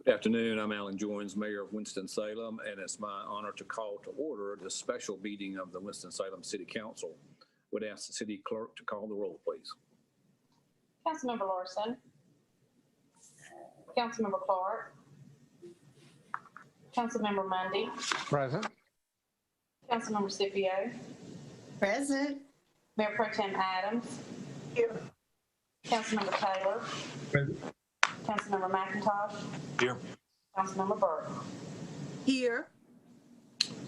Good afternoon. I'm Alan Joins, Mayor of Winston-Salem, and it's my honor to call to order this special meeting of the Winston-Salem City Council. Would ask the city clerk to call the roll, please. Councilmember Larson. Councilmember Clark. Councilmember Mundy. Present. Councilmember Scipio. Present. Mayor Pro Tem Adams. Here. Councilmember Taylor. Present. Councilmember McIntosh. Here. Councilmember Burke. Here.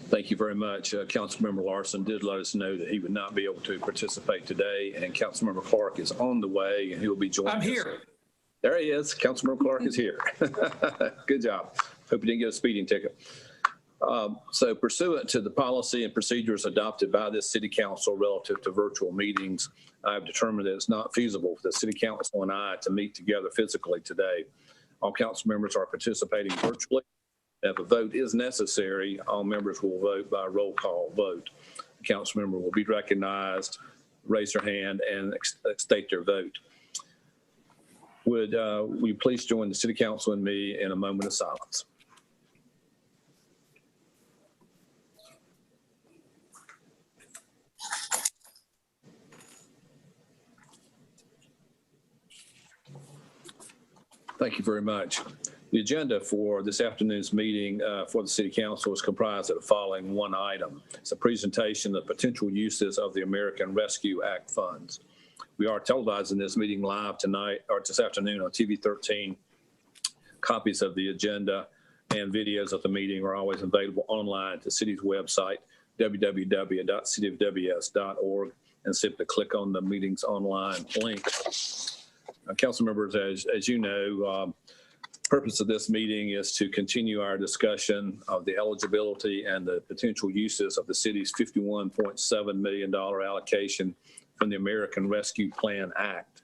Thank you very much. Councilmember Larson did let us know that he would not be able to participate today, and Councilmember Clark is on the way, and he'll be joining us. I'm here. There he is. Councilmember Clark is here. Good job. Hope you didn't get a speeding ticket. So pursuant to the policy and procedures adopted by this city council relative to virtual meetings, I've determined that it's not feasible for the city council and I to meet together physically today. All council members are participating virtually. If a vote is necessary, all members will vote by roll call vote. The council member will be recognized, raise their hand, and state their vote. Would you please join the city council and me in a moment of silence? Thank you very much. The agenda for this afternoon's meeting for the City Council is comprised of the following one item. It's a presentation of potential uses of the American Rescue Act funds. We are televising this meeting live tonight or this afternoon on TV 13. Copies of the agenda and videos of the meeting are always available online at the city's website, www.cityofws.org, and simply click on the meeting's online link. Council members, as you know, purpose of this meeting is to continue our discussion of the eligibility and the potential uses of the city's $51.7 million allocation from the American Rescue Plan Act.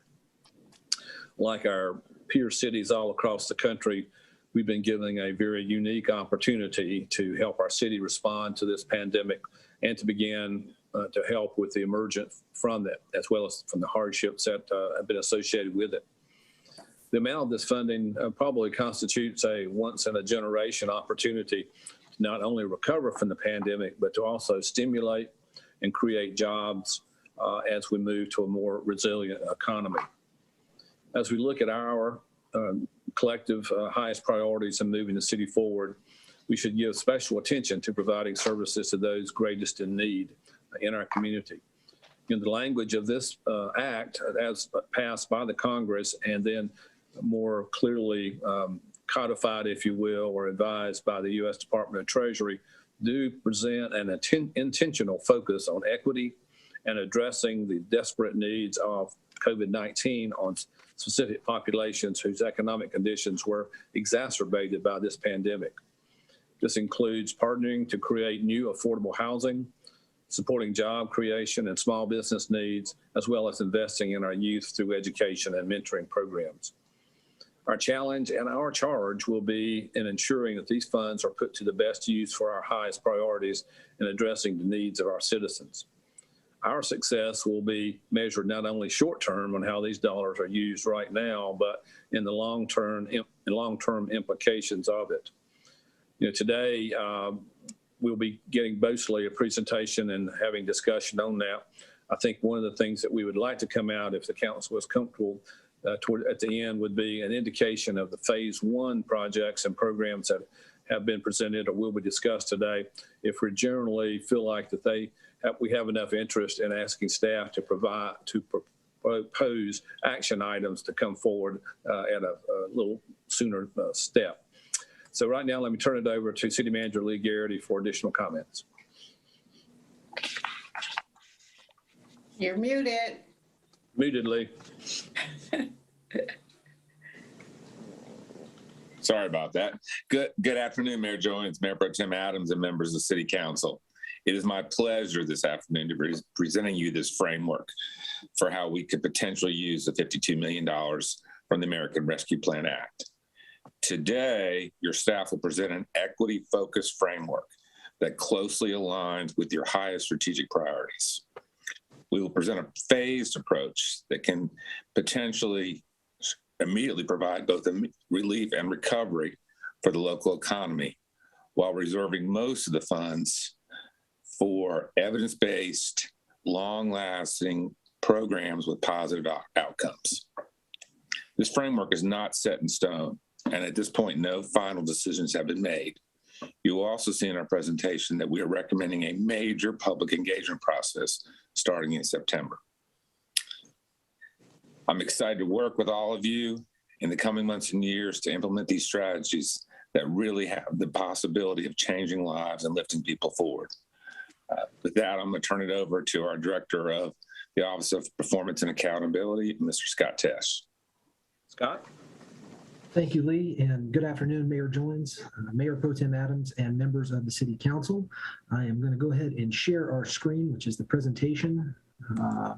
Like our peer cities all across the country, we've been given a very unique opportunity to help our city respond to this pandemic and to begin to help with the emergence from it, as well as from the hardships that have been associated with it. The amount of this funding probably constitutes a once-in-a-generation opportunity to not only recover from the pandemic, but to also stimulate and create jobs as we move to a more resilient economy. As we look at our collective highest priorities in moving the city forward, we should give special attention to providing services to those greatest in need in our community. In the language of this act, as passed by the Congress and then more clearly codified, if you will, or advised by the U.S. Department of Treasury, do present an intentional focus on equity and addressing the desperate needs of COVID-19 on specific populations whose economic conditions were exacerbated by this pandemic. This includes partnering to create new affordable housing, supporting job creation and small business needs, as well as investing in our youth through education and mentoring programs. Our challenge and our charge will be in ensuring that these funds are put to the best use for our highest priorities in addressing the needs of our citizens. Our success will be measured not only short-term on how these dollars are used right now, but in the long-term implications of it. You know, today, we'll be getting mostly a presentation and having discussion on that. I think one of the things that we would like to come out, if the council is comfortable, at the end would be an indication of the phase one projects and programs that have been presented or will be discussed today. If we generally feel like that we have enough interest in asking staff to propose action items to come forward at a little sooner step. So right now, let me turn it over to City Manager Lee Garrity for additional comments. You're muted. Muted, Lee. Sorry about that. Good afternoon, Mayor Jones, Mayor Pro Tem Adams, and members of the City Council. It is my pleasure this afternoon to be presenting you this framework for how we could potentially use the $52 million from the American Rescue Plan Act. Today, your staff will present an equity-focused framework that closely aligns with your highest strategic priorities. We will present a phased approach that can potentially immediately provide both relief and recovery for the local economy while reserving most of the funds for evidence-based, long-lasting programs with positive outcomes. This framework is not set in stone, and at this point, no final decisions have been made. You will also see in our presentation that we are recommending a major public engagement process starting in September. I'm excited to work with all of you in the coming months and years to implement these strategies that really have the possibility of changing lives and lifting people forward. With that, I'm going to turn it over to our Director of the Office of Performance and Accountability, Mr. Scott Tesh. Scott? Thank you, Lee, and good afternoon, Mayor Joins, Mayor Pro Tem Adams, and members of the City Council. I am going to go ahead and share our screen, which is the presentation that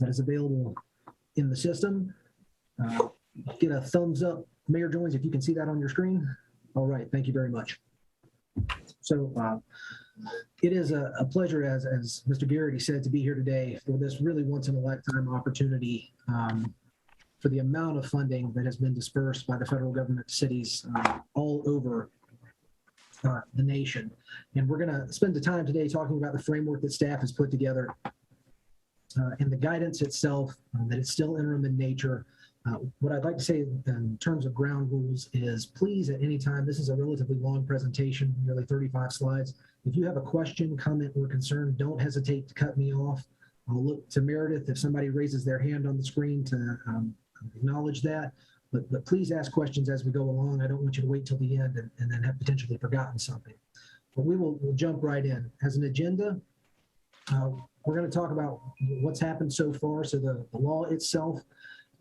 is available in the system. Get a thumbs up, Mayor Joins, if you can see that on your screen. All right, thank you very much. So it is a pleasure, as Mr. Garrity said, to be here today for this really once-in-a-lifetime opportunity for the amount of funding that has been dispersed by the federal government to cities all over the nation. And we're going to spend the time today talking about the framework that staff has put together and the guidance itself, that it's still interim in nature. What I'd like to say in terms of ground rules is please at any time, this is a relatively long presentation, nearly 35 slides. If you have a question, comment, or concern, don't hesitate to cut me off. I'll look to Meredith if somebody raises their hand on the screen to acknowledge that. But please ask questions as we go along. I don't want you to wait till the end and then have potentially forgotten something. But we'll jump right in. As an agenda, we're going to talk about what's happened so far. So the law itself,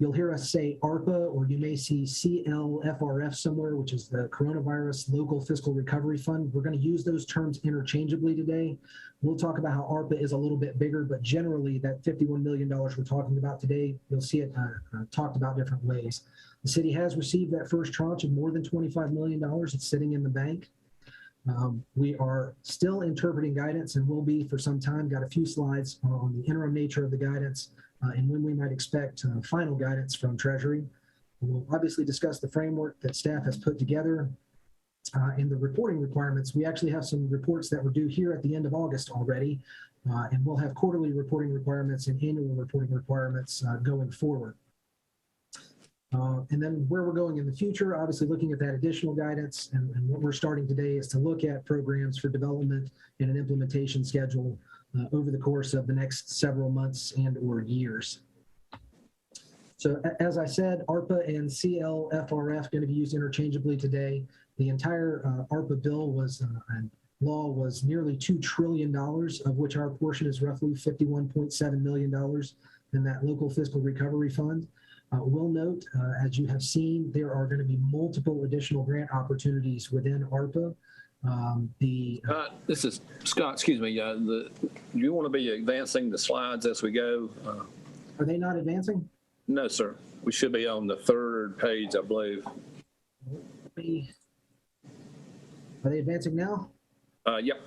you'll hear us say ARPA, or you may see CLFRF somewhere, which is the Coronavirus Local Fiscal Recovery Fund. We're going to use those terms interchangeably today. We'll talk about how ARPA is a little bit bigger, but generally that $51 million we're talking about today, you'll see it talked about different ways. The city has received that first tranche of more than $25 million. It's sitting in the bank. We are still interpreting guidance and will be for some time. Got a few slides on the interim nature of the guidance and when we might expect final guidance from Treasury. We'll obviously discuss the framework that staff has put together and the reporting requirements. We actually have some reports that were due here at the end of August already, and we'll have quarterly reporting requirements and annual reporting requirements going forward. And then where we're going in the future, obviously looking at that additional guidance, and what we're starting today is to look at programs for development and an implementation schedule over the course of the next several months and or years. So as I said, ARPA and CLFRF going to be used interchangeably today. The entire ARPA bill was and law was nearly $2 trillion, of which our portion is roughly $51.7 million in that local fiscal recovery fund. We'll note, as you have seen, there are going to be multiple additional grant opportunities within ARPA. This is Scott, excuse me. Do you want to be advancing the slides as we go? Are they not advancing? No, sir. We should be on the third page, I believe. Are they advancing now? Yep.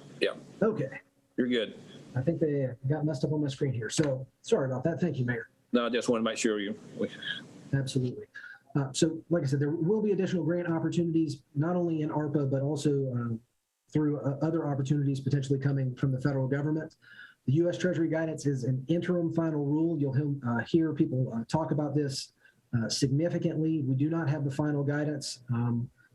Okay. You're good. I think they got messed up on my screen here. So sorry about that. Thank you, Mayor. No, I just want to make sure Absolutely. So like I said, there will be additional grant opportunities, not only in ARPA, but also through other opportunities potentially coming from the federal government. The U.S. Treasury guidance is an interim final rule. You'll hear people talk about this significantly. We do not have the final guidance.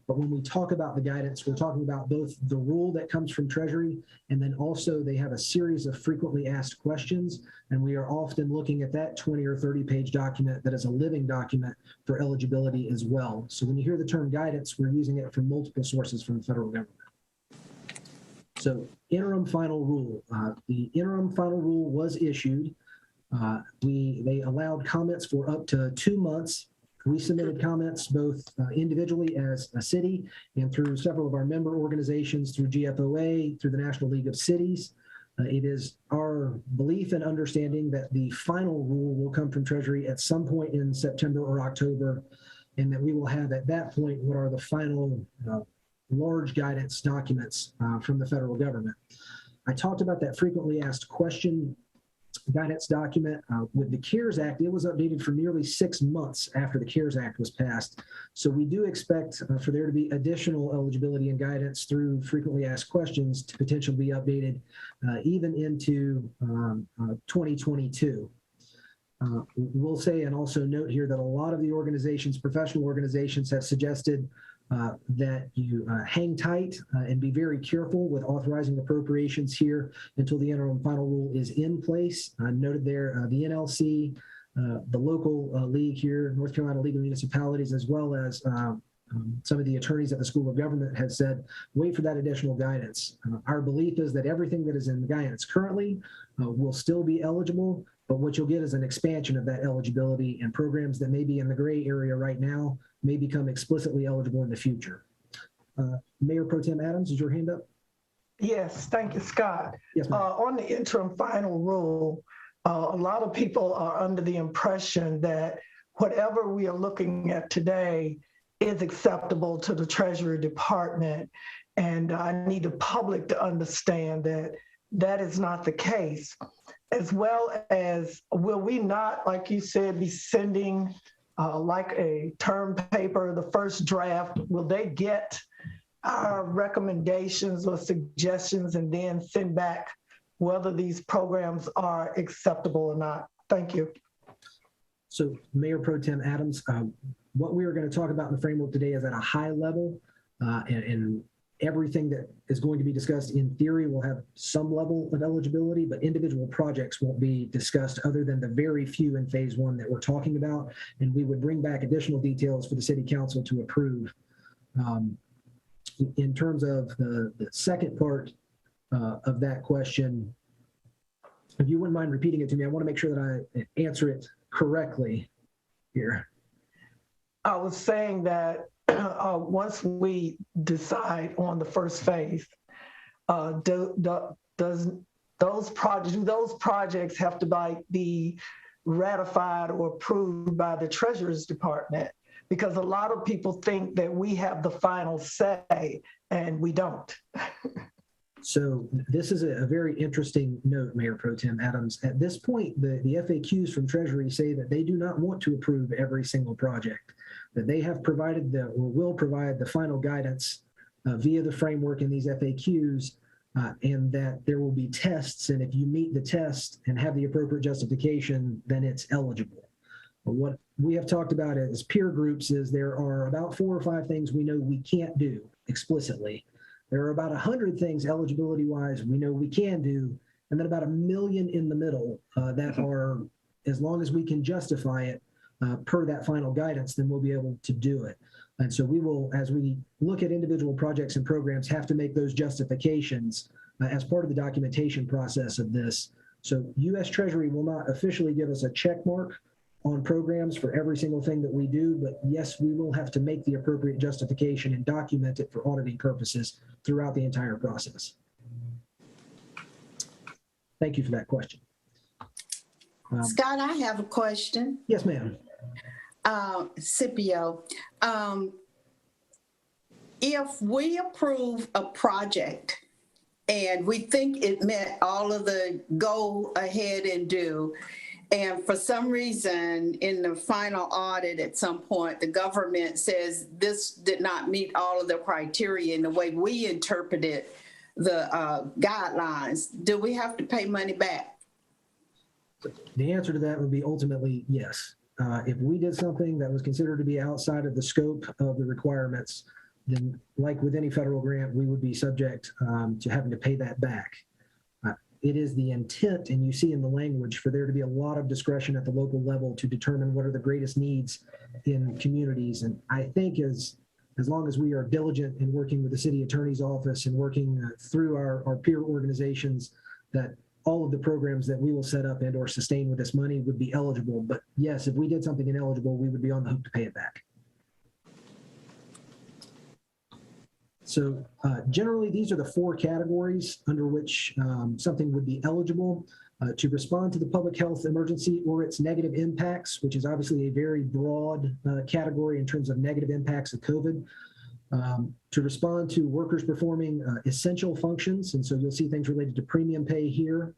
But when we talk about the guidance, we're talking about both the rule that comes from Treasury, and then also they have a series of frequently asked questions. And we are often looking at that 20 or 30 page document that is a living document for eligibility as well. So when you hear the term guidance, we're using it from multiple sources from the federal government. So interim final rule. The interim final rule was issued. They allowed comments for up to 2 months. We submitted comments both individually as a city and through several of our member organizations, through GFOA, through the National League of Cities. It is our belief and understanding that the final rule will come from Treasury at some point in September or October, and that we will have at that point what are the final large guidance documents from the federal government. I talked about that frequently asked question guidance document. With the CARES Act, it was updated for nearly 6 months after the CARES Act was passed. So we do expect for there to be additional eligibility and guidance through frequently asked questions to potentially be updated even into 2022. We'll say and also note here that a lot of the organizations, professional organizations, have suggested that you hang tight and be very careful with authorizing appropriations here until the interim final rule is in place. Noted there the NLC, the local league here, North Carolina League of Municipalities, as well as some of the attorneys at the School of Government have said, wait for that additional guidance. Our belief is that everything that is in the guidance currently will still be eligible, but what you'll get is an expansion of that eligibility, and programs that may be in the gray area right now may become explicitly eligible in the future. Mayor Pro Tem Adams, is your hand up? Yes, thank you, Scott. Yes, ma'am. On the interim final rule, a lot of people are under the impression that whatever we are looking at today is acceptable to the Treasury Department. And I need the public to understand that that is not the case. As well as, will we not, like you said, be sending like a term paper, the first draft, will they get our recommendations or suggestions and then send back whether these programs are acceptable or not? Thank you. So Mayor Pro Tem Adams, what we are going to talk about in the framework today is at a high level, and everything that is going to be discussed in theory will have some level of eligibility, but individual projects won't be discussed other than the very few in phase one that we're talking about. And we would bring back additional details for the City Council to approve. In terms of the second part of that question, if you wouldn't mind repeating it to me, I want to make sure that I answer it correctly here. I was saying that once we decide on the first phase, do those projects have to be ratified or approved by the Treasurer's Department? Because a lot of people think that we have the final say, and we don't. So this is a very interesting note, Mayor Pro Tem Adams. At this point, the FAQs from Treasury say that they do not want to approve every single project, that they have provided or will provide the final guidance via the framework in these FAQs, and that there will be tests, and if you meet the test and have the appropriate justification, then it's eligible. But what we have talked about as peer groups is there are about 4 or 5 things we know we can't do explicitly. There are about 100 things eligibility-wise we know we can do, and then about 1 million in the middle that are, as long as we can justify it per that final guidance, then we'll be able to do it. And so we will, as we look at individual projects and programs, have to make those justifications as part of the documentation process of this. So U.S. Treasury will not officially give us a check mark on programs for every single thing that we do, but yes, we will have to make the appropriate justification and document it for auditing purposes throughout the entire process. Thank you for that question. Scott, I have a question. Yes, ma'am. Scipio, if we approve a project and we think it met all of the go ahead and do, and for some reason in the final audit at some point, the government says this did not meet all of the criteria in the way we interpreted the guidelines, do we have to pay money back? The answer to that would be ultimately yes. If we did something that was considered to be outside of the scope of the requirements, then like with any federal grant, we would be subject to having to pay that back. It is the intent, and you see in the language, for there to be a lot of discretion at the local level to determine what are the greatest needs in communities. And I think as long as we are diligent in working with the city attorney's office and working through our peer organizations, that all of the programs that we will set up and or sustain with this money would be eligible. But yes, if we did something ineligible, we would be on the hook to pay it back. So generally, these are the 4 categories under which something would be eligible to respond to the public health emergency or its negative impacts, which is obviously a very broad category in terms of negative impacts of COVID. To respond to workers performing essential functions, and so you'll see things related to premium pay here.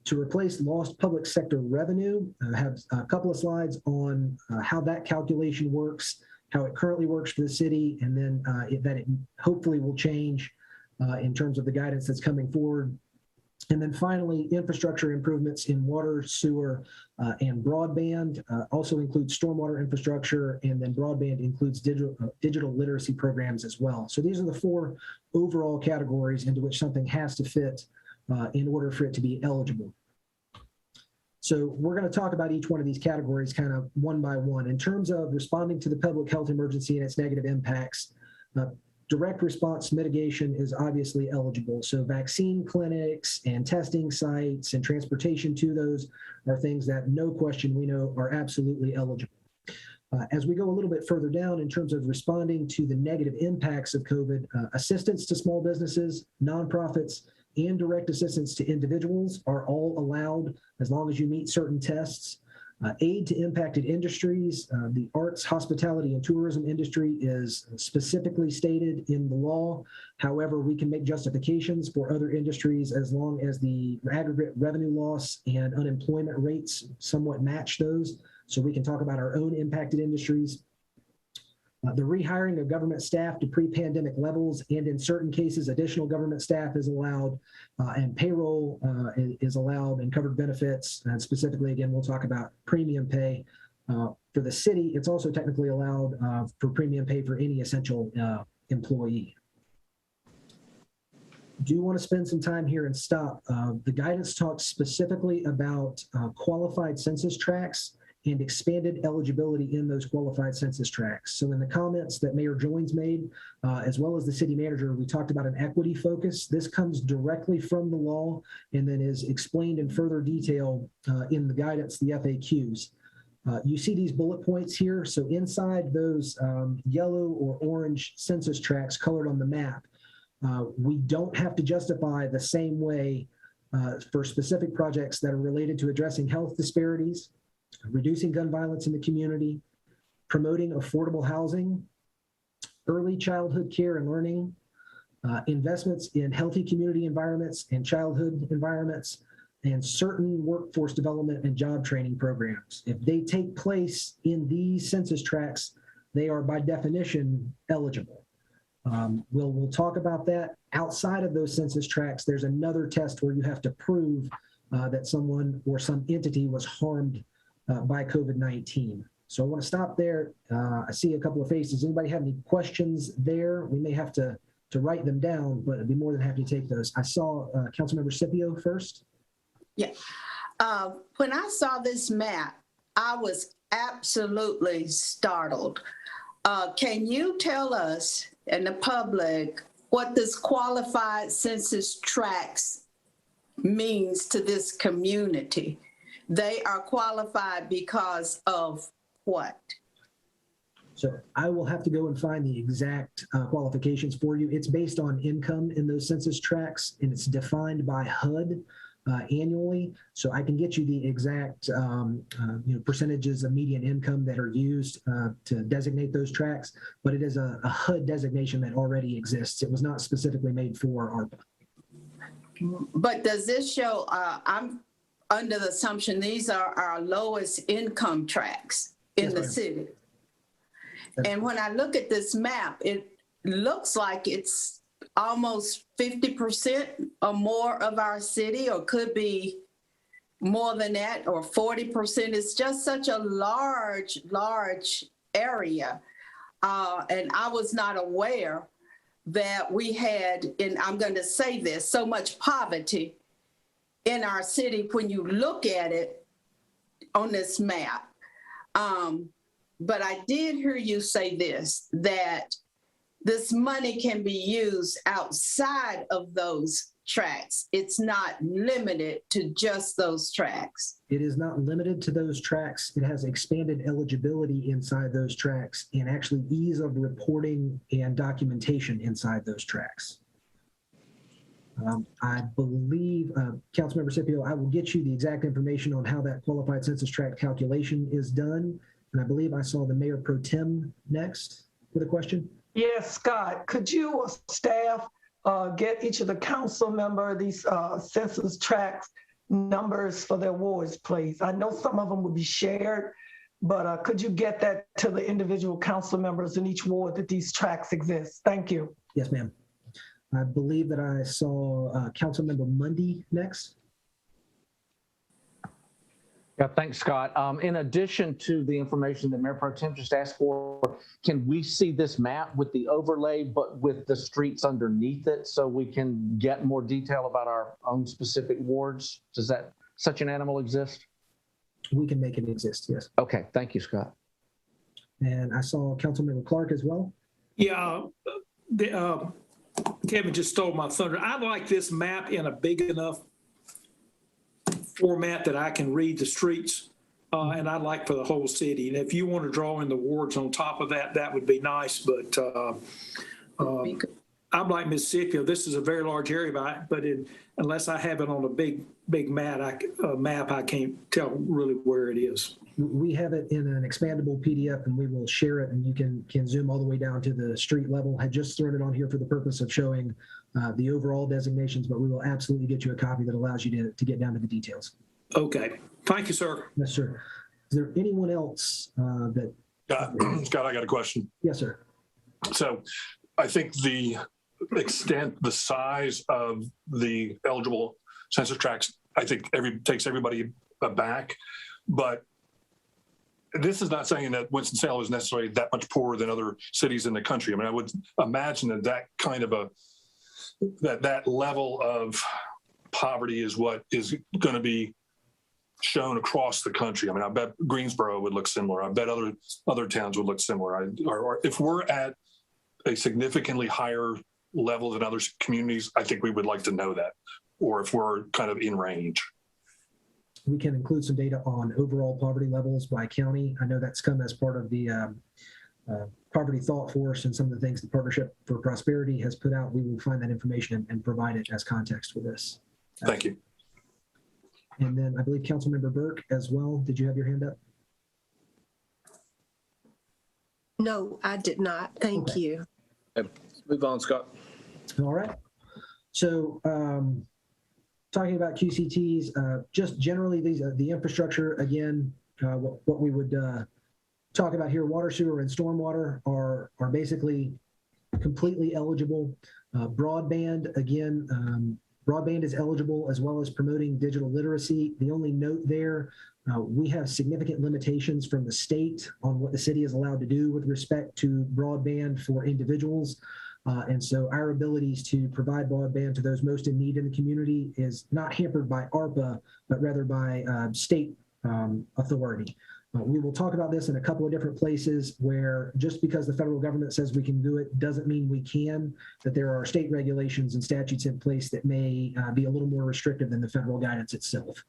To replace lost public sector revenue, I have a couple of slides on how that calculation works, how it currently works for the city, and then that it hopefully will change in terms of the guidance that's coming forward. And then finally, infrastructure improvements in water, sewer, and broadband also includes stormwater infrastructure, and then broadband includes digital literacy programs as well. So these are the 4 overall categories into which something has to fit in order for it to be eligible. So we're going to talk about each one of these categories kind of one by one. In terms of responding to the public health emergency and its negative impacts, direct response mitigation is obviously eligible. So vaccine clinics and testing sites and transportation to those are things that no question we know are absolutely eligible. As we go a little bit further down in terms of responding to the negative impacts of COVID, assistance to small businesses, nonprofits, and direct assistance to individuals are all allowed as long as you meet certain tests. Aid to impacted industries, the arts, hospitality, and tourism industry is specifically stated in the law. However, we can make justifications for other industries as long as the aggregate revenue loss and unemployment rates somewhat match those. So we can talk about our own impacted industries. The rehiring of government staff to pre-pandemic levels, and in certain cases, additional government staff is allowed, and payroll is allowed, and covered benefits. And specifically, again, we'll talk about premium pay. For the city, it's also technically allowed for premium pay for any essential employee. Do want to spend some time here and stop. The guidance talks specifically about qualified census tracts and expanded eligibility in those qualified census tracts. So in the comments that Mayor Joines made, as well as the city manager, we talked about an equity focus. This comes directly from the law and then is explained in further detail in the guidance, the FAQs. You see these bullet points here. So inside those yellow or orange census tracts colored on the map, we don't have to justify the same way for specific projects that are related to addressing health disparities, reducing gun violence in the community, promoting affordable housing, early childhood care and learning, investments in healthy community environments and childhood environments, and certain workforce development and job training programs. If they take place in these census tracts, they are by definition eligible. We'll talk about that. Outside of those census tracts, there's another test where you have to prove that someone or some entity was harmed by COVID-19. So I want to stop there. I see a couple of faces. Anybody have any questions there? We may have to write them down, but I'd be more than happy to take those. I saw Councilmember Scipio first. Yeah. When I saw this map, I was absolutely startled. Can you tell us and the public what this qualified census tracts means to this community? They are qualified because of what? So I will have to go and find the exact qualifications for you. It's based on income in those census tracts, and it's defined by HUD annually. So I can get you the exact percentages of median income that are used to designate those tracts, but it is a HUD designation that already exists. It was not specifically made for ARPA. But does this show, I'm under the assumption these are our lowest income tracts in the city. And when I look at this map, it looks like it's almost 50% or more of our city, or could be more than that, or 40%. It's just such a large area. And I was not aware that we had, and I'm going to say this, so much poverty in our city when you look at it on this map. But I did hear you say this, that this money can be used outside of those tracts. It's not limited to just those tracts. It is not limited to those tracts. It has expanded eligibility inside those tracts and actually ease of reporting and documentation inside those tracts. I believe, Councilmember Scipio, I will get you the exact information on how that qualified census tract calculation is done. And I believe I saw the Mayor Pro Tem next with a question. Yes, Scott, could you or staff get each of the council member these census tracts numbers for the awards, please? I know some of them would be shared, but could you get that to the individual council members in each ward that these tracts exist? Thank you. Yes, ma'am. I believe that I saw Councilmember Mundy next. Yeah, thanks, Scott. In addition to the information that Mayor Pro Tem just asked for, can we see this map with the overlay, but with the streets underneath it, so we can get more detail about our own specific wards? Does that such an animal exist? We can make it exist, yes. Okay, thank you, Scott. And I saw Councilmember Clark as well. Yeah, Kevin just stole my thunder. I like this map in a big enough format that I can read the streets, and I'd like for the whole city. And if you want to draw in the wards on top of that, that would be nice. But I'm like Mississippi. This is a very large area, but unless I have it on a big map, I can't tell really where it is. We have it in an expandable PDF, and we will share it, and you can zoom all the way down to the street level. I just thrown it on here for the purpose of showing the overall designations, but we will absolutely get you a copy that allows you to get down to the details. Okay. Thank you, sir. Yes, sir. Is there anyone else that? Scott, I got a question. Yes, sir. So I think the extent, the size of the eligible census tracts, I think takes everybody aback. But this is not saying that Winston-Salem is necessarily that much poorer than other cities in the country. I mean, I would imagine that kind of that level of poverty is what is going to be shown across the country. I mean, I bet Greensboro would look similar. I bet other towns would look similar. Or if we're at a significantly higher level than other communities, I think we would like to know that, or if we're kind of in range. We can include some data on overall poverty levels by county. I know that's come as part of the Poverty Thought Force and some of the things the Partnership for Prosperity has put out. We will find that information and provide it as context for this. Thank you. And then I believe Councilmember Burke as well. Did you have your hand up? No, I did not. Thank you. Okay, move on, Scott. All right. So talking about QCTs, just generally these the infrastructure, again, what we would talk about here, water, sewer, and stormwater are basically completely eligible. Broadband, again, broadband is eligible, as well as promoting digital literacy. The only note there, we have significant limitations from the state on what the city is allowed to do with respect to broadband for individuals. And so our abilities to provide broadband to those most in need in the community is not hampered by ARPA, but rather by state authority. We will talk about this in a couple of different places where just because the federal government says we can do it doesn't mean we can, that there are state regulations and statutes in place that may be a little more restrictive than the federal guidance itself.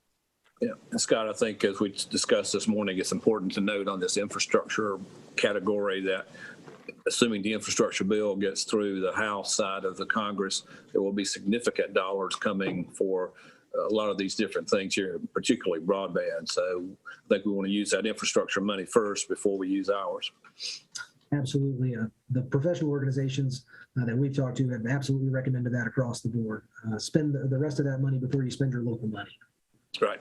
Yeah, and Scott, I think as we discussed this morning, it's important to note on this infrastructure category that assuming the infrastructure bill gets through the House side of the Congress, there will be significant dollars coming for a lot of these different things here, particularly broadband. So I think we want to use that infrastructure money first before we use ours. Absolutely. The professional organizations that we've talked to have absolutely recommended that across the board. Spend the rest of that money before you spend your local money. Right.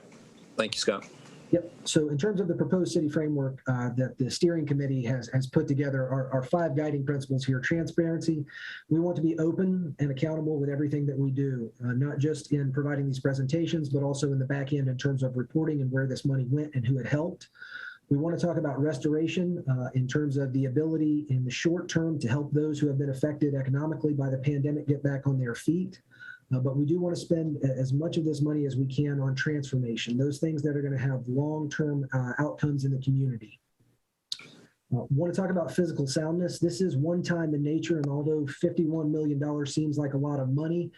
Thank you, Scott. Yep. So in terms of the proposed city framework that the steering committee has put together, our 5 guiding principles here: transparency. We want to be open and accountable with everything that we do, not just in providing these presentations, but also in the back end in terms of reporting and where this money went and who it helped. We want to talk about restoration in terms of the ability in the short term to help those who have been affected economically by the pandemic get back on their feet. But we do want to spend as much of this money as we can on transformation, those things that are going to have long-term outcomes in the community. Want to talk about physical soundness. This is one-time in nature, and although $51 million seems like a lot of money,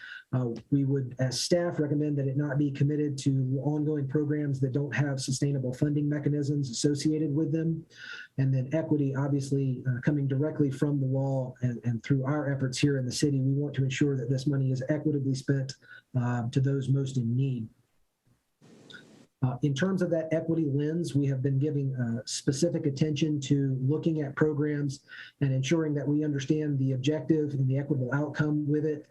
we would, as staff, recommend that it not be committed to ongoing programs that don't have sustainable funding mechanisms associated with them. And then equity, obviously, coming directly from the law and through our efforts here in the city, we want to ensure that this money is equitably spent to those most in need. In terms of that equity lens, we have been giving specific attention to looking at programs and ensuring that we understand the objective and the equitable outcome with it,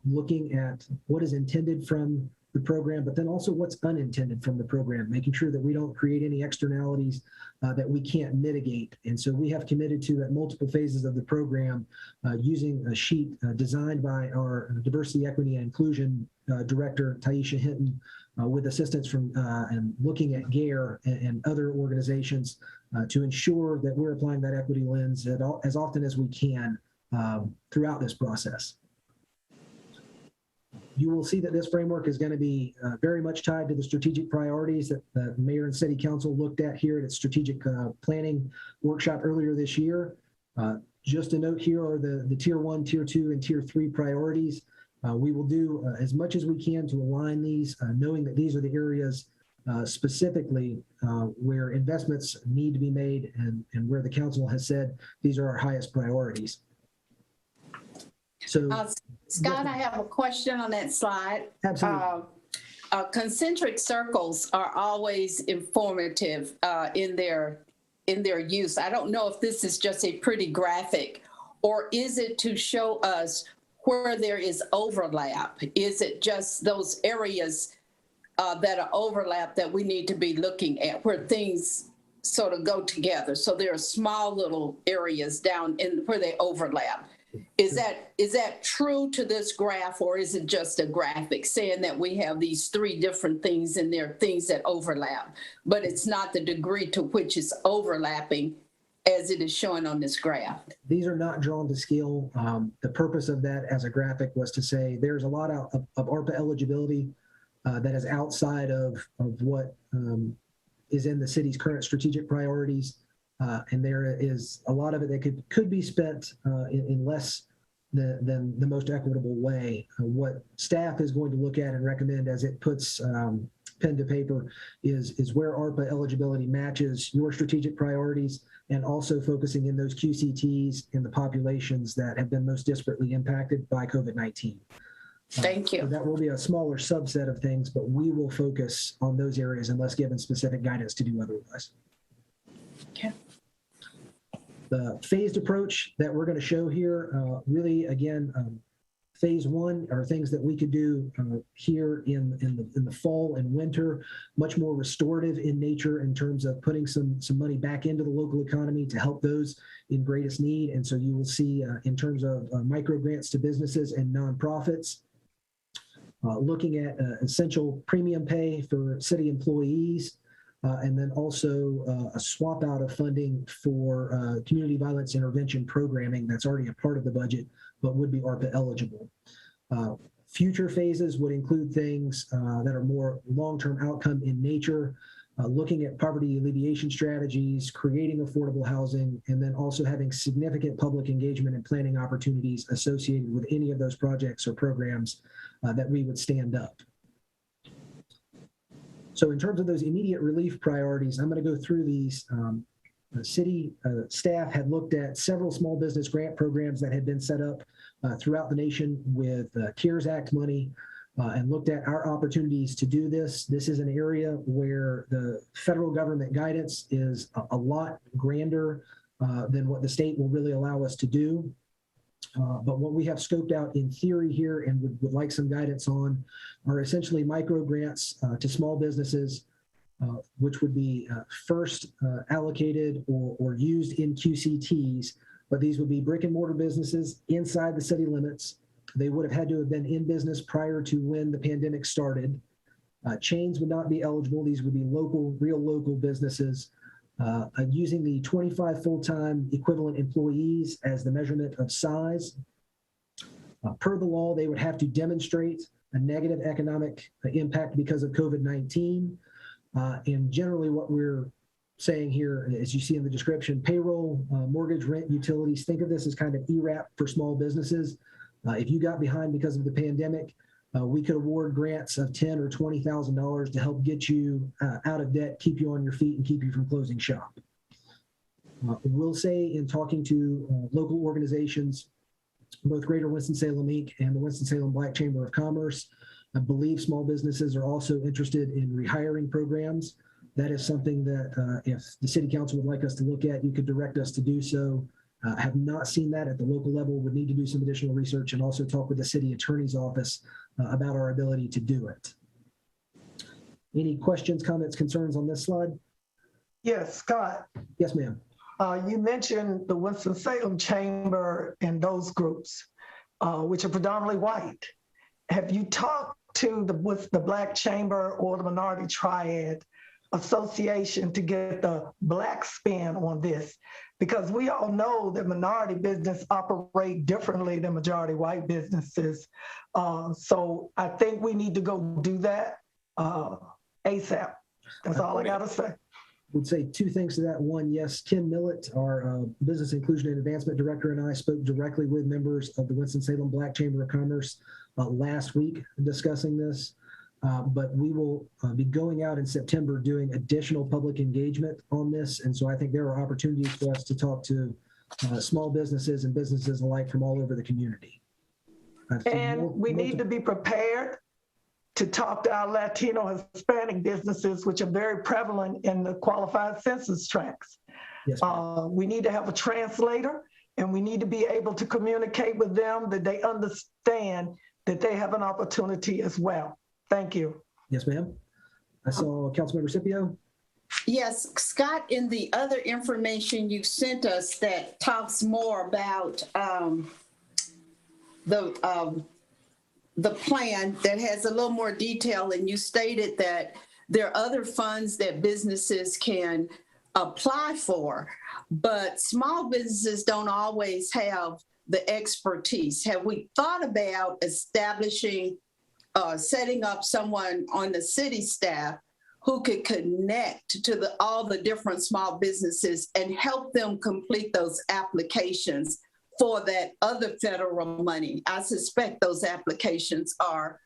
looking at what is intended from the program, but then also what's unintended from the program, making sure that we don't create any externalities that we can't mitigate. And so we have committed to, at multiple phases of the program, using a sheet designed by our Diversity, Equity, and Inclusion Director, Taisha Hinton, with assistance from and looking at GARE and other organizations to ensure that we're applying that equity lens as often as we can throughout this process. You will see that this framework is going to be very much tied to the strategic priorities that the Mayor and City Council looked at here at its strategic planning workshop earlier this year. Just a note, here are the Tier 1, Tier 2, and Tier 3 priorities. We will do as much as we can to align these, knowing that these are the areas specifically where investments need to be made and where the council has said these are our highest priorities. So, Scott, I have a question on that slide. absolutely. Concentric circles are always informative in their use. I don't know if this is just a pretty graphic, or is it to show us where there is overlap? Is it just those areas that are overlap that we need to be looking at, where things sort of go together? So there are small little areas down in where they overlap. Is that true to this graph, or is it just a graphic saying that we have these three different things and there are things that overlap, but it's not the degree to which it's overlapping as it is showing on this graph? These are not drawn to scale. The purpose of that as a graphic was to say there's a lot of ARPA eligibility that is outside of what is in the city's current strategic priorities. And there is a lot of it that could be spent in less than the most equitable way. What staff is going to look at and recommend as it puts pen to paper is where ARPA eligibility matches your strategic priorities, and also focusing in those QCTs in the populations that have been most disparately impacted by COVID-19. Thank you. So that will be a smaller subset of things, but we will focus on those areas unless given specific guidance to do otherwise. Okay. The phased approach that we're going to show here, really, again, phase one are things that we could do here in the fall and winter, much more restorative in nature in terms of putting some money back into the local economy to help those in greatest need. And so you will see in terms of micro grants to businesses and nonprofits, looking at essential premium pay for city employees, and then also a swap out of funding for community violence intervention programming that's already a part of the budget, but would be ARPA eligible. Future phases would include things that are more long-term outcome in nature, looking at poverty alleviation strategies, creating affordable housing, and then also having significant public engagement and planning opportunities associated with any of those projects or programs that we would stand up. So in terms of those immediate relief priorities, I'm going to go through these. The city staff had looked at several small business grant programs that had been set up throughout the nation with CARES Act money, and looked at our opportunities to do this. This is an area where the federal government guidance is a lot grander than what the state will really allow us to do. But what we have scoped out in theory here and would like some guidance on are essentially micro grants to small businesses, which would be first allocated or used in QCTs, but these would be brick and mortar businesses inside the city limits. They would have had to have been in business prior to when the pandemic started. Chains would not be eligible. These would be local, real local businesses. Using the 25 full-time equivalent employees as the measurement of size. Per the law, they would have to demonstrate a negative economic impact because of COVID-19. And generally what we're saying here, as you see in the description, payroll, mortgage, rent, utilities, think of this as kind of ERAP for small businesses. If you got behind because of the pandemic, we could award grants of $10,000 or $20,000 to help get you out of debt, keep you on your feet, and keep you from closing shop. We'll say in talking to local organizations, both Greater Winston-Salem Inc. and the Winston-Salem Black Chamber of Commerce, I believe small businesses are also interested in rehiring programs. That is something that if the City Council would like us to look at, you could direct us to do so. Have not seen that at the local level, would need to do some additional research and also talk with the City Attorney's Office about our ability to do it. Any questions, comments, concerns on this slide? Yes, Scott, Yes, ma'am. you mentioned the Winston-Salem Chamber and those groups, which are predominantly white. Have you talked to with the Black Chamber or the Minority Triad Association to get the Black spin on this? Because we all know that minority business operate differently than majority white businesses. So I think we need to go do that ASAP. That's all I gotta say. Would say two things to that. One, yes, Kim Millett, our Business Inclusion and Advancement Director, and I spoke directly with members of the Winston-Salem Black Chamber of Commerce last week discussing this. But we will be going out in September doing additional public engagement on this. And so I think there are opportunities for us to talk to small businesses and businesses alike from all over the community. And we need to be prepared to talk to our Latino and Hispanic businesses, which are very prevalent in the qualified census tracts. Yes, we need to have a translator, and we need to be able to communicate with them that they understand that they have an opportunity as well. Thank you. Yes, ma'am. I saw Councilmember Scipio. Yes, Scott, in the other information you sent us that talks more about the plan that has a little more detail, and you stated that there are other funds that businesses can apply for, but small businesses don't always have the expertise. Have we thought about establishing, setting up someone on the city staff who could connect to all the different small businesses and help them complete those applications for that other federal money? I suspect those applications are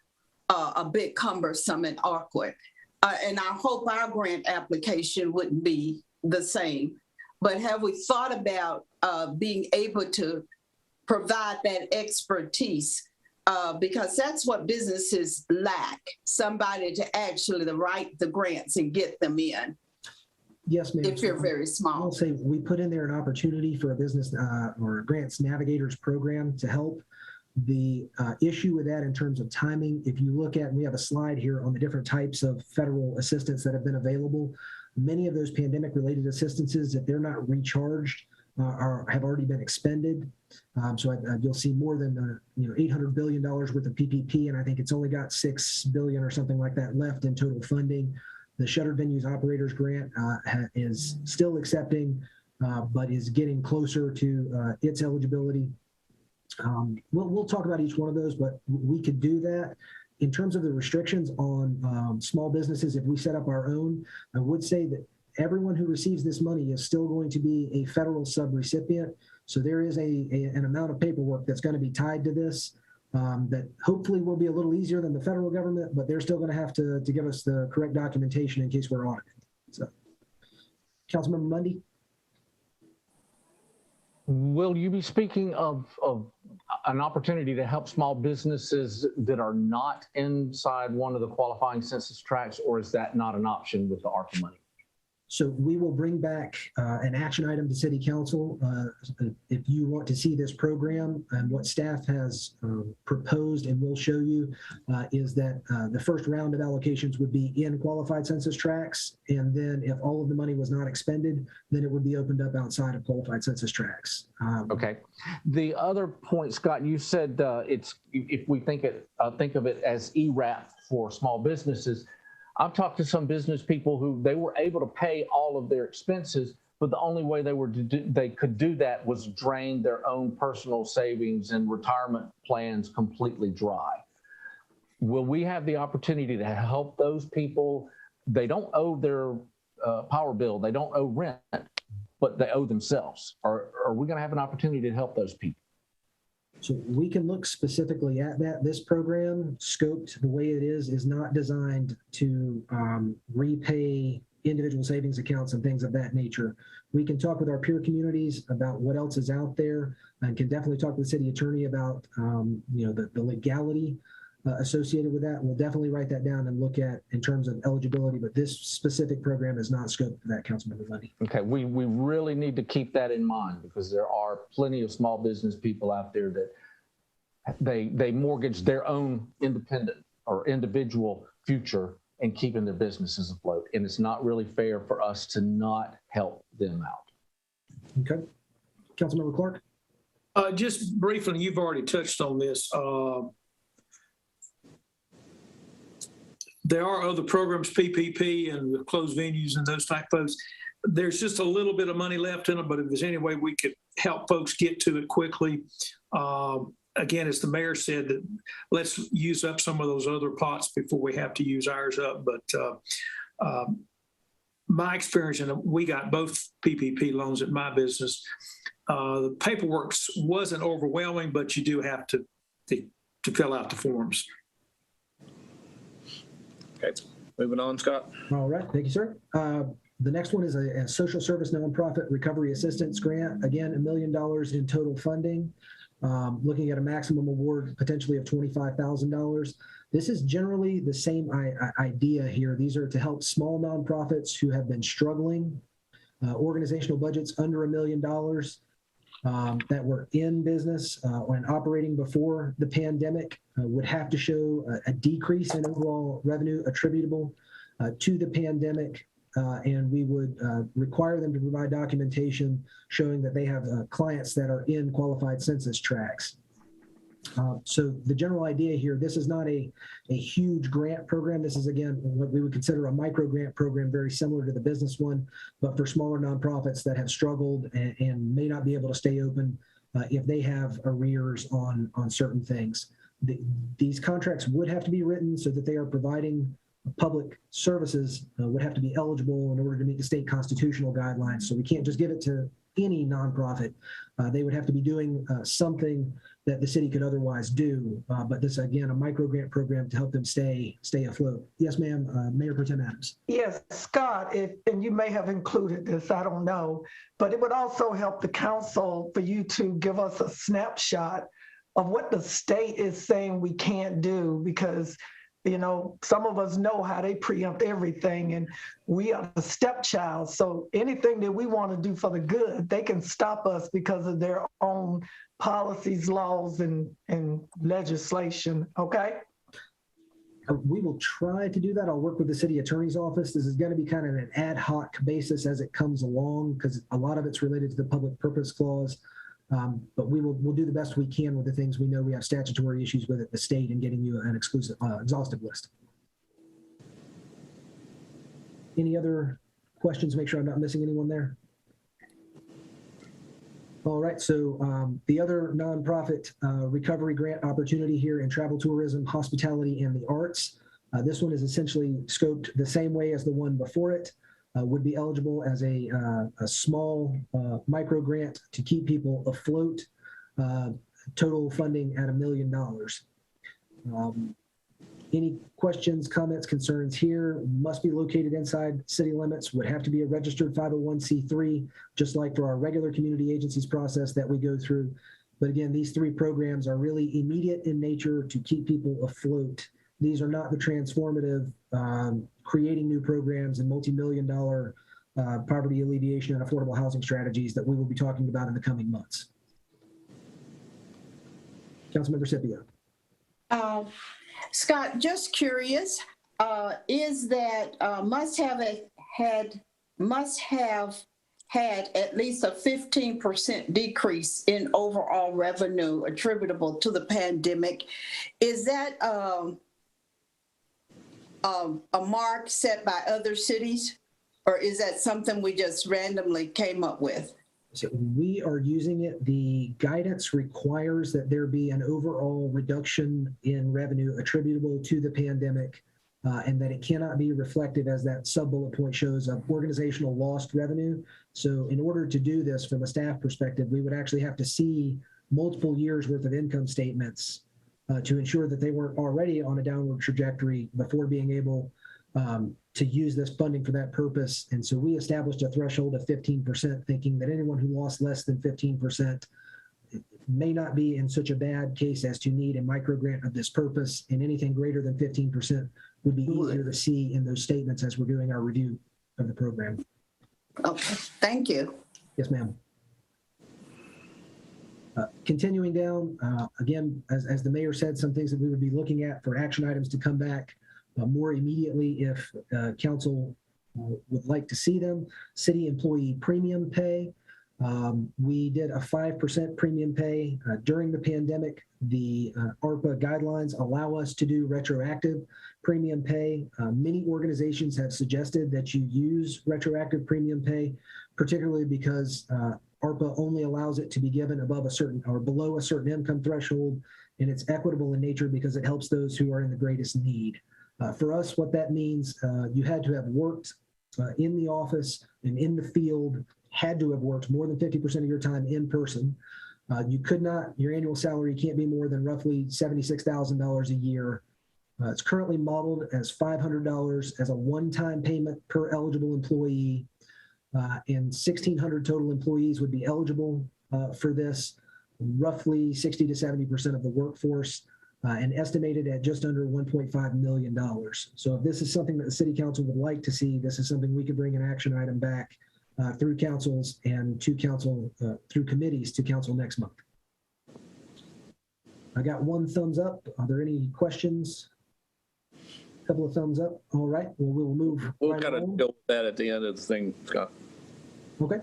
a bit cumbersome and awkward. And I hope our grant application wouldn't be the same. But have we thought about being able to provide that expertise? Because that's what businesses lack, somebody to actually write the grants and get them in. Yes, ma'am. If you're very I'll small. say we put in there an opportunity for a business or a grants navigators program to help. The issue with that in terms of timing, if you look at, we have a slide here on the different types of federal assistance that have been available. Many of those pandemic related assistances, if they're not recharged, have already been expended. So you'll see more than $800 billion worth of PPP, and I think it's only got $6 billion or something like that left in total funding. The Shuttered Venues Operators Grant is still accepting, but is getting closer to its eligibility. We'll talk about each one of those, but we could do that. In terms of the restrictions on small businesses, if we set up our own, I would say that everyone who receives this money is still going to be a federal subrecipient. So there is an amount of paperwork that's going to be tied to this that hopefully will be a little easier than the federal government, but they're still going to have to give us the correct documentation in case we're audited. So, Councilmember Mundy. Will you be speaking of an opportunity to help small businesses that are not inside one of the qualifying census tracts, or is that not an option with the ARPA money? So we will bring back an action item to City Council. If you want to see this program, and what staff has proposed and will show you is that the first round of allocations would be in qualified census tracts. And then if all of the money was not expended, then it would be opened up outside of qualified census tracts. Okay. The other point, Scott, you said if we think of it as ERAP for small businesses. I've talked to some business people who they were able to pay all of their expenses, but the only way they could do that was drain their own personal savings and retirement plans completely dry. Will we have the opportunity to help those people? They don't owe their power bill, they don't owe rent, but they owe themselves. Are we going to have an opportunity to help those people? So we can look specifically at that. This program, scoped the way it is not designed to repay individual savings accounts and things of that nature. We can talk with our peer communities about what else is out there, and can definitely talk to the city attorney about the legality associated with that. We'll definitely write that down and look at in terms of eligibility, but this specific program is not scoped for that, Councilmember Lundy. Okay, we really need to keep that in mind, because there are plenty of small business people out there that they mortgage their own independent or individual future and keeping their businesses afloat. And it's not really fair for us to not help them out. Okay. Councilmember Clark? Just briefly, you've already touched on this. There are other programs, PPP and closed venues and those type folks. There's just a little bit of money left in them, but if there's any way we could help folks get to it quickly, again, as the mayor said, that let's use up some of those other pots before we have to use ours up. But my experience, and we got both PPP loans at my business, the paperwork wasn't overwhelming, but you do have to fill out the forms. Okay, moving on, Scott. All right, thank you, sir. The next one is a social service nonprofit recovery assistance grant. Again, $1 million in total funding, looking at a maximum award potentially of $25,000. This is generally the same idea here. These are to help small nonprofits who have been struggling, organizational budgets under $1 million that were in business and operating before the pandemic would have to show a decrease in overall revenue attributable to the pandemic. And we would require them to provide documentation showing that they have clients that are in qualified census tracts. So the general idea here, this is not a huge grant program. This is, again, what we would consider a micro grant program, very similar to the business one, but for smaller nonprofits that have struggled and may not be able to stay open if they have arrears on certain things. These contracts would have to be written so that they are providing public services, would have to be eligible in order to meet the state constitutional guidelines. So we can't just give it to any nonprofit. They would have to be doing something that the city could otherwise do. But this, again, a micro grant program to help them stay afloat. Yes, ma'am. Mayor Pro Tem Adams. Yes, Scott, and you may have included this, I don't know, but it would also help the council for you to give us a snapshot of what the state is saying we can't do, because you know, some of us know how they preempt everything, and we are the stepchild. So anything that we want to do for the good, they can stop us because of their own policies, laws, and legislation. Okay? We will try to do that. I'll work with the city attorney's office. This is going to be kind of an ad hoc basis as it comes along, because a lot of it's related to the public purpose clause. But we'll do the best we can with the things we know we have statutory issues with at the state and getting you an exclusive, exhaustive list. Any other questions? Make sure I'm not missing anyone there. All right, so the other nonprofit recovery grant opportunity here in travel, tourism, hospitality, and the arts. This one is essentially scoped the same way as the one before it. Would be eligible as a small micro grant to keep people afloat. Total funding at $1 million. Any questions, comments, concerns here? Must be located inside city limits. Would have to be a registered 501c3, just like for our regular community agencies process that we go through. But again, these three programs are really immediate in nature to keep people afloat. These are not the transformative, creating new programs and multi-million-dollar poverty alleviation and affordable housing strategies that we will be talking about in the coming months. Councilmember Scipio. Scott, just curious, is that must have had at least a 15% decrease in overall revenue attributable to the pandemic. Is that a mark set by other cities, or is that something we just randomly came up with? So we are using it. The guidance requires that there be an overall reduction in revenue attributable to the pandemic, and that it cannot be reflective, as that sub-bullet point shows, of organizational lost revenue. So in order to do this from a staff perspective, we would actually have to see multiple years worth of income statements to ensure that they weren't already on a downward trajectory before being able to use this funding for that purpose. And so we established a threshold of 15%, thinking that anyone who lost less than 15% may not be in such a bad case as to need a micro grant of this purpose, and anything greater than 15% would be easier to see in those statements as we're doing our review of the program. Okay, thank you. Yes, ma'am. Continuing down, again, as the mayor said, some things that we would be looking at for action items to come back more immediately if council would like to see them. City employee premium pay. We did a 5% premium pay during the pandemic. The ARPA guidelines allow us to do retroactive premium pay. Many organizations have suggested that you use retroactive premium pay, particularly because ARPA only allows it to be given above a certain or below a certain income threshold, and it's equitable in nature because it helps those who are in the greatest need. For us, what that means, you had to have worked in the office and in the field, had to have worked more than 50% of your time in person. You could not, your annual salary can't be more than roughly $76,000 a year. It's currently modeled as $500 as a one-time payment per eligible employee, and 1,600 total employees would be eligible for this, roughly 60 to 70% of the workforce, and estimated at just under $1.5 million. So if this is something that the City Council would like to see, this is something we could bring an action item back through councils and to council, through committees to council next month. I got one thumbs up. Are there any questions? A couple of thumbs up. All right. Well, we'll move. We'll kind of deal with that at the end of the thing, Scott. Okay.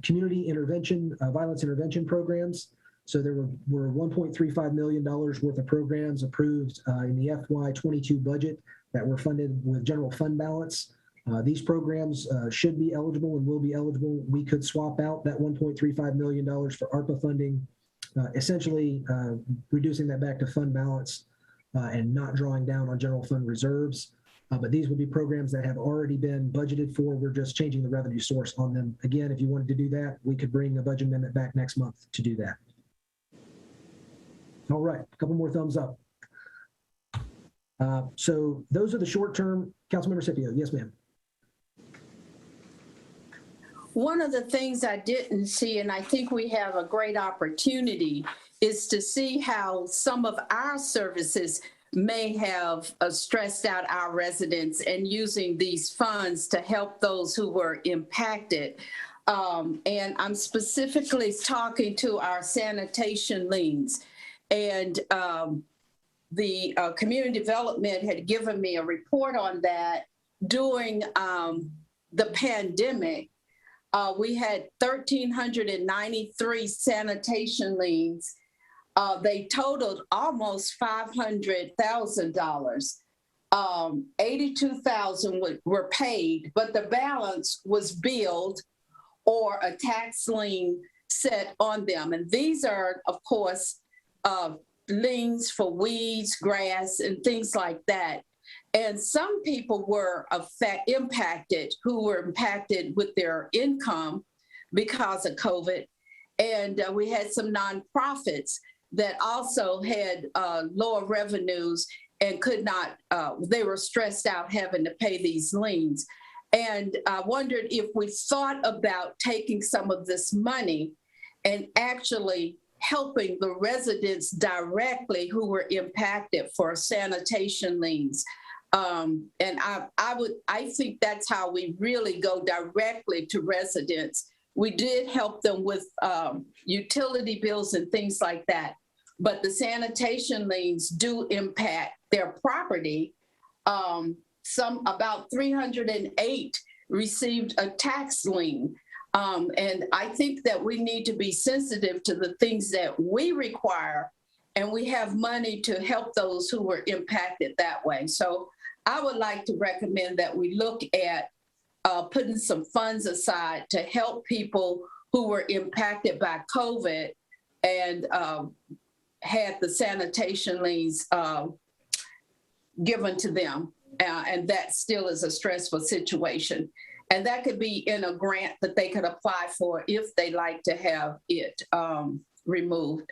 Community intervention, violence intervention programs. So there were $1.35 million worth of programs approved in the FY22 budget that were funded with general fund balance. These programs should be eligible and will be eligible. We could swap out that $1.35 million for ARPA funding, essentially reducing that back to fund balance and not drawing down on general fund reserves. But these would be programs that have already been budgeted for. We're just changing the revenue source on them. Again, if you wanted to do that, we could bring a budget amendment back next month to do that. All right, a couple more thumbs up. So those are the short-term. Councilmember Scipio, yes, ma'am. One of the things I didn't see, and I think we have a great opportunity, is to see how some of our services may have stressed out our residents and using these funds to help those who were impacted. And I'm specifically talking to our sanitation liens. And the community development had given me a report on that. During the pandemic, we had 1,393 sanitation liens. They totaled almost $500,000. 82,000 were paid, but the balance was billed or a tax lien set on them. And these are, of course, liens for weeds, grass, and things like that. And some people were impacted who were impacted with their income because of COVID. And we had some nonprofits that also had lower revenues and could not, they were stressed out having to pay these liens. And I wondered if we thought about taking some of this money and actually helping the residents directly who were impacted for sanitation liens. And I think that's how we really go directly to residents. We did help them with utility bills and things like that, but the sanitation liens do impact their property. About 308 received a tax lien. And I think that we need to be sensitive to the things that we require, and we have money to help those who were impacted that way. So I would like to recommend that we look at putting some funds aside to help people who were impacted by COVID and had the sanitation liens given to them. And that still is a stressful situation. And that could be in a grant that they could apply for if they like to have it removed.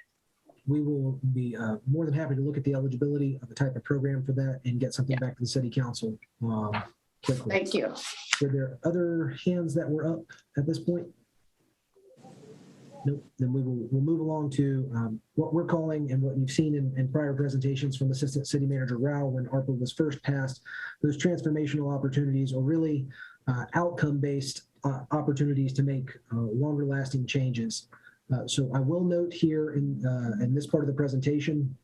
We will be more than happy to look at the eligibility of the type of program for that and get something back to the City Council quickly. Thank you. Were there other hands that were up at this point? Nope. Then we'll move along to what we're calling, and what you've seen in prior presentations from Assistant City Manager Rao when ARPA was first passed, those transformational opportunities, or really outcome-based opportunities to make longer lasting changes. So I will note here in this part of the presentation,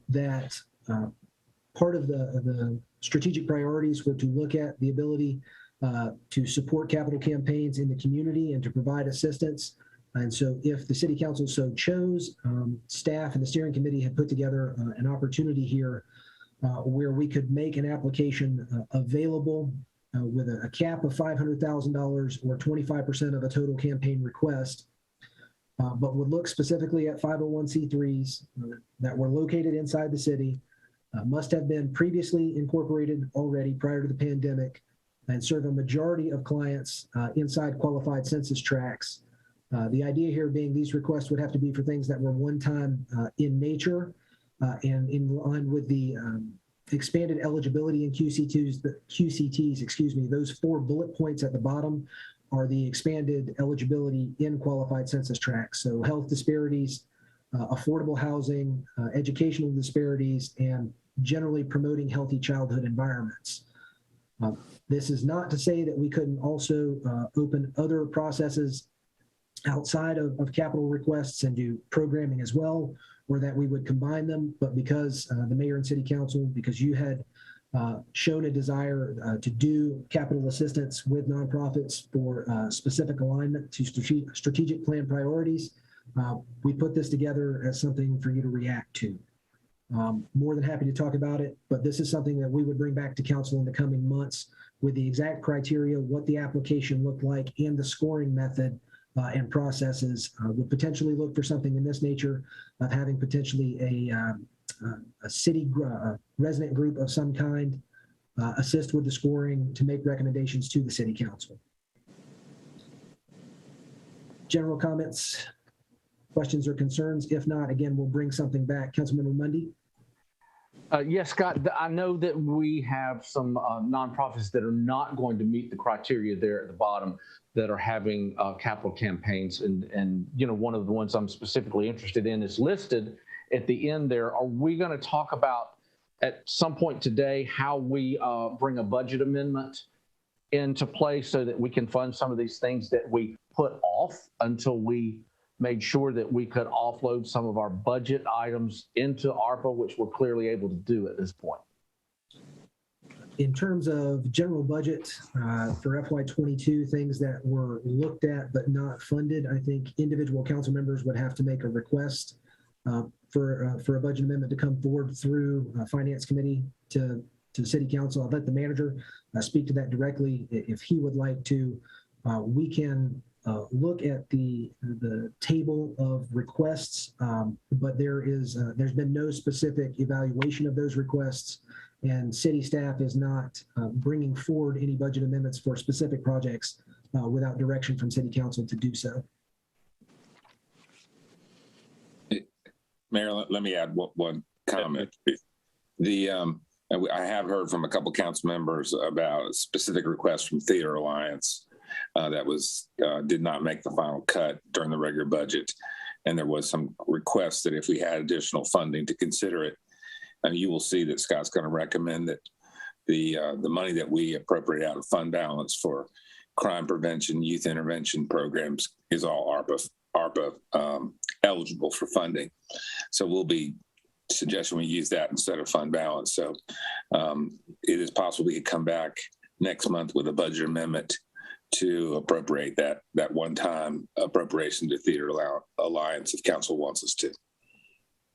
that part of the strategic priorities were to look at the ability to support capital campaigns in the community and to provide assistance. And so if the city council so chose, staff and the steering committee had put together an opportunity here where we could make an application available with a cap of $500,000 or 25% of a total campaign request, but would look specifically at 501c3s that were located inside the city, must have been previously incorporated already prior to the pandemic, and serve a majority of clients inside qualified census tracts. The idea here being these requests would have to be for things that were one-time in nature and in line with the expanded eligibility in QCTs, excuse me. Those 4 bullet points at the bottom are the expanded eligibility in qualified census tracts. So health disparities, affordable housing, educational disparities, and generally promoting healthy childhood environments. This is not to say that we couldn't also open other processes outside of capital requests and do programming as well, or that we would combine them. But because the mayor and city council, because you had shown a desire to do capital assistance with nonprofits for specific alignment to strategic plan priorities, we put this together as something for you to react to. More than happy to talk about it, but this is something that we would bring back to council in the coming months with the exact criteria, what the application looked like, and the scoring method and processes. Would potentially look for something in this nature of having potentially a city resident group of some kind assist with the scoring to make recommendations to the city council. General comments, questions or concerns? If not, again, we'll bring something back. Councilmember Mundy. Yes, Scott, I know that we have some nonprofits that are not going to meet the criteria there at the bottom that are having capital campaigns. And you know, one of the ones I'm specifically interested in is listed at the end there. Are we going to talk about at some point today how we bring a budget amendment into play so that we can fund some of these things that we put off until we made sure that we could offload some of our budget items into ARPA, which we're clearly able to do at this point? In terms of general budget for FY22, things that were looked at but not funded, I think individual council members would have to make a request for a budget amendment to come forward through Finance Committee to the City Council. I'll let the manager speak to that directly if he would like to. We can look at the table of requests, but there's been no specific evaluation of those requests, and city staff is not bringing forward any budget amendments for specific projects without direction from City Council to do so. Mayor, let me add one comment. I have heard from a couple council members about a specific request from Theater Alliance that did not make the final cut during the regular budget. And there was some requests that if we had additional funding to consider it, and you will see that Scott's going to recommend that the money that we appropriate out of fund balance for crime prevention, youth intervention programs is all ARPA eligible for funding. So we'll be suggesting we use that instead of fund balance. So it is possible we could come back next month with a budget amendment to appropriate that one-time appropriation to Theater Alliance if council wants us to.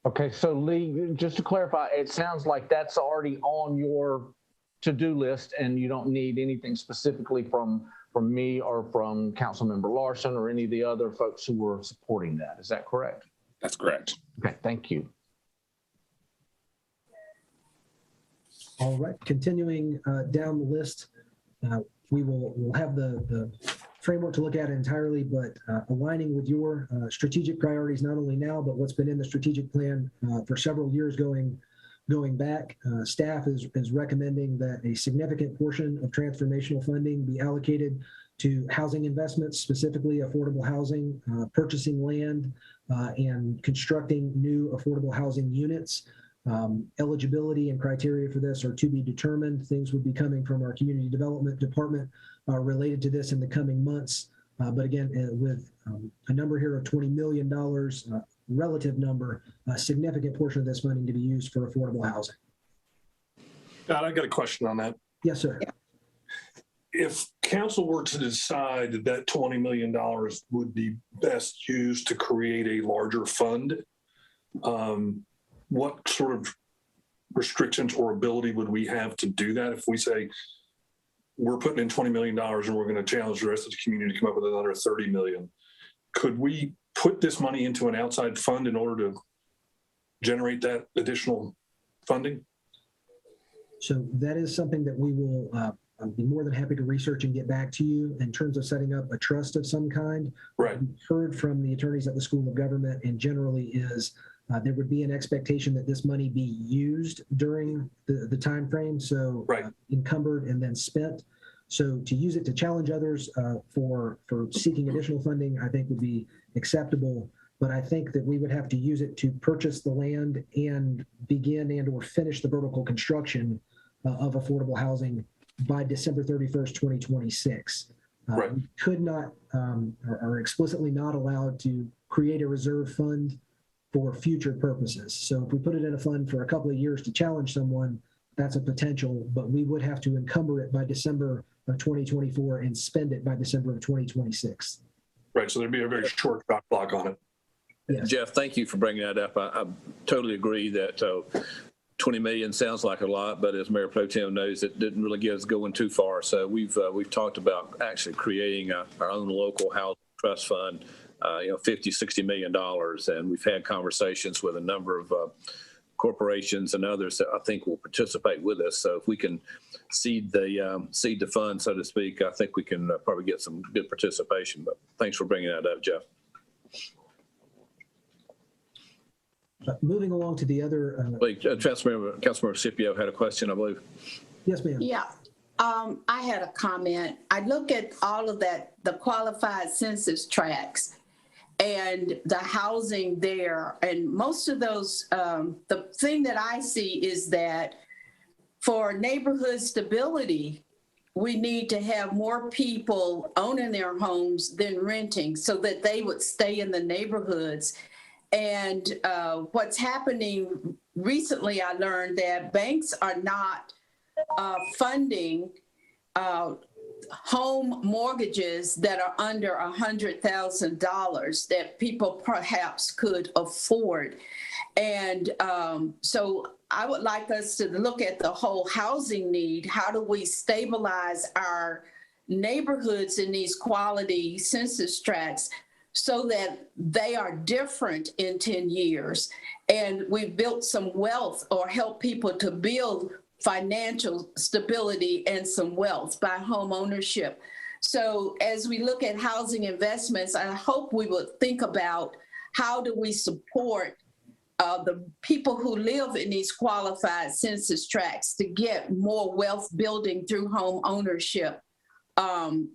Okay, so Lee, just to clarify, it sounds like that's already on your to-do list and you don't need anything specifically from me or from Councilmember Larson or any of the other folks who were supporting that. Is that correct? That's correct. Okay, thank you. All right, continuing down the list, we'll have the framework to look at entirely, but aligning with your strategic priorities, not only now, but what's been in the strategic plan for several years going back. Staff is recommending that a significant portion of transformational funding be allocated to housing investments, specifically affordable housing, purchasing land, and constructing new affordable housing units. Eligibility and criteria for this are to be determined. Things would be coming from our community development department related to this in the coming months. But again, with a number here of $20 million, relative number, a significant portion of this funding to be used for affordable housing. God, I got a question on that. Yes, sir. If council were to decide that $20 million would be best used to create a larger fund, what sort of restrictions or ability would we have to do that? If we say we're putting in $20 million and we're going to challenge the rest of the community to come up with another $30 million, could we put this money into an outside fund in order to generate that additional funding? So that is something that we will I'll be more than happy to research and get back to you in terms of setting up a trust of some kind. Right. We've heard from the attorneys at the School of Government, and generally is there would be an expectation that this money be used during the time frame, so right. Encumbered and then spent. So to use it to challenge others for seeking additional funding, I think would be acceptable. But I think that we would have to use it to purchase the land and begin and or finish the vertical construction of affordable housing by December 31st, 2026. Right. We could not, are explicitly not allowed to create a reserve fund for future purposes. So if we put it in a fund for a couple of years to challenge someone, that's a potential, but we would have to encumber it by December of 2024 and spend it by December of 2026. Right, so there'd be a very short shot clock on it. Yes. Jeff, thank you for bringing that up. I totally agree that 20 million sounds like a lot, but as Mayor Pro Tem knows, it didn't really get us going too far. So we've talked about actually creating our own local housing trust fund, $50, $60 million. And we've had conversations with a number of corporations and others that I think will participate with us. So if we can seed the fund, so to speak, I think we can probably get some good participation. But thanks for bringing that up, Jeff. Moving along to the other. Councilmember Scipio had a question, I believe. Yes, ma'am. Yeah. I had a comment. I look at all of that, the qualified census tracts and the housing there. And most of those, the thing that I see is that for neighborhood stability, we need to have more people owning their homes than renting so that they would stay in the neighborhoods. And what's happening recently, I learned that banks are not funding home mortgages that are under $100,000 that people perhaps could afford. And so I would like us to look at the whole housing need. How do we stabilize our neighborhoods in these quality census tracts so that they are different in 10 years? And we've built some wealth or help people to build financial stability and some wealth by home ownership. So as we look at housing investments, I hope we would think about how do we support the people who live in these qualified census tracts to get more wealth building through home ownership and